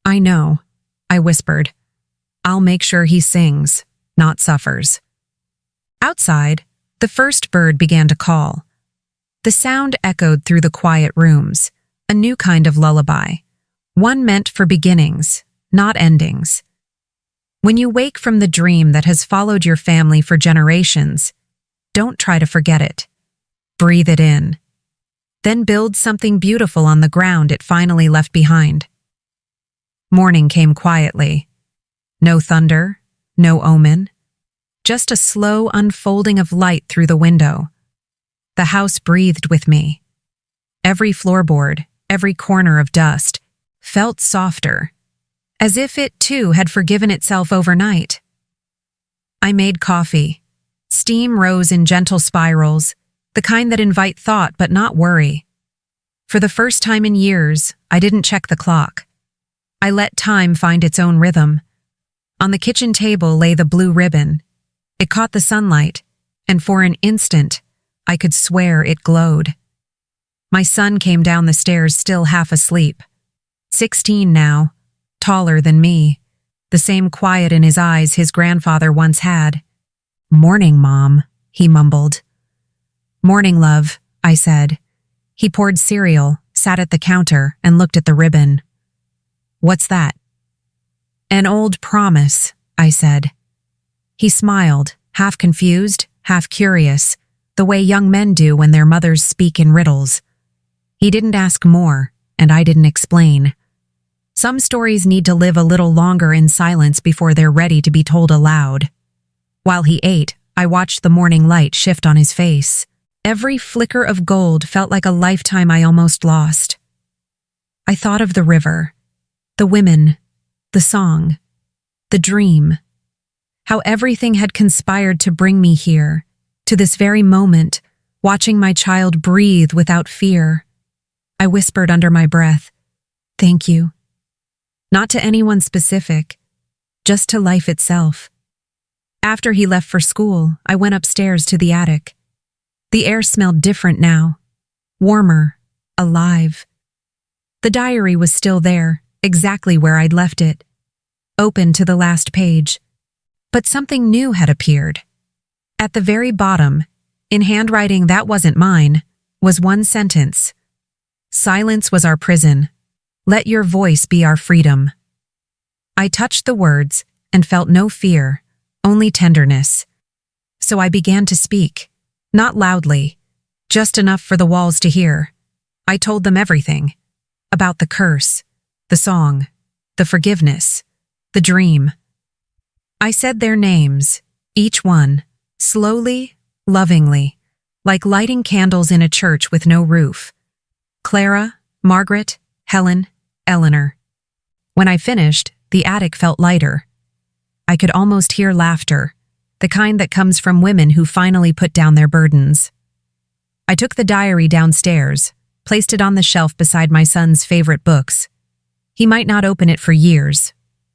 "I know," I whispered. "I'll make sure he sings, not suffers." Outside, the first bird began to call. The sound echoed through the quiet rooms, a new kind of lullaby, one meant for beginnings, not endings. When you wake from the dream that has followed your family for generations, don't try to forget it. Breathe it in. Then build something beautiful on the ground it finally left behind. Morning came quietly. No thunder, no omen. Just a slow unfolding of light through the window. The house breathed with me. Every floorboard, every corner of dust, felt softer, as if it too had forgiven itself overnight. I made coffee. Steam rose in gentle spirals, the kind that invite thought but not worry. For the first time in years, I didn't check the clock. I let time find its own rhythm. On the kitchen table lay the blue ribbon. It caught the sunlight, and for an instant, I could swear it glowed. My son came down the stairs still half asleep. 16 now, taller than me, the same quiet in his eyes his grandfather once had. "Morning, Mom," he mumbled. "Morning, love," I said. He poured cereal, sat at the counter, and looked at the ribbon. "What's that?" "An old promise," I said. He smiled, half confused, half curious, the way young men do when their mothers speak in riddles. He didn't ask more, and I didn't explain. Some stories need to live a little longer in silence before they're ready to be told aloud. While he ate, I watched the morning light shift on his face. Every flicker of gold felt like a lifetime I almost lost. I thought of the river, the women, the song, the dream. How everything had conspired to bring me here, to this very moment, watching my child breathe without fear. I whispered under my breath, "Thank you." Not to anyone specific, just to life itself. After he left for school, I went upstairs to the attic. The air smelled different now, warmer, alive. The diary was still there, exactly where I'd left it, open to the last page. But something new had appeared. At the very bottom, in handwriting that wasn't mine, was one sentence. "Silence was our prison. Let your voice be our freedom." I touched the words and felt no fear, only tenderness. So I began to speak, not loudly, just enough for the walls to hear. I told them everything. About the curse, the song, the forgiveness, the dream. I said their names, each one, slowly, lovingly, like lighting candles in a church with no roof. Clara, Margaret, Helen, Eleanor. When I finished, the attic felt lighter. I could almost hear laughter, the kind that comes from women who finally put down their burdens. I took the diary downstairs, placed it on the shelf beside my son's favorite books. He might not open it for years,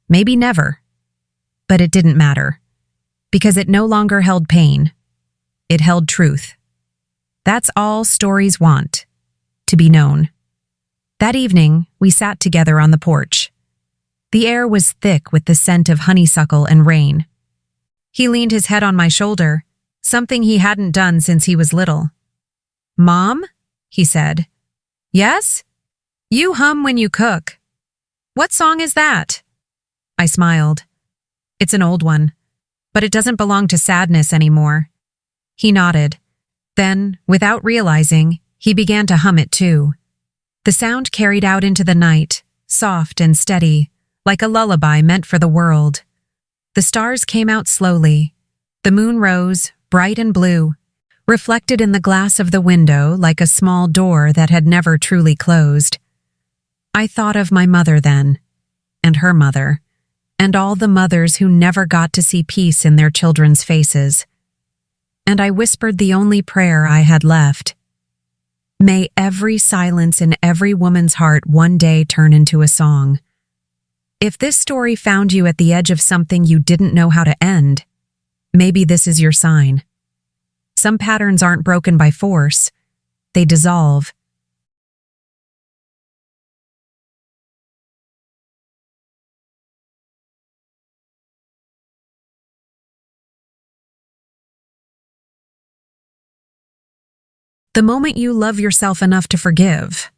maybe never. But it didn't matter, because it no longer held pain. It held truth. That's all stories want, to be known. That evening, we sat together on the porch. The air was thick with the scent of honeysuckle and rain. He leaned his head on my shoulder, something he hadn't done since he was little. "Mom?" he said. "Yes? You hum when you cook. What song is that?" I smiled. "It's an old one, but it doesn't belong to sadness anymore." He nodded. Then, without realizing, he began to hum it too. The sound carried out into the night, soft and steady, like a lullaby meant for the world. The stars came out slowly. The moon rose, bright and blue, reflected in the glass of the window like a small door that had never truly closed. I thought of my mother then, and her mother, and all the mothers who never got to see peace in their children's faces. And I whispered the only prayer I had left. May every silence in every woman's heart one day turn into a song. If this story found you at the edge of something you didn't know how to end, maybe this is your sign. Some patterns aren't broken by force, they dissolve. The moment you love yourself enough to forgive.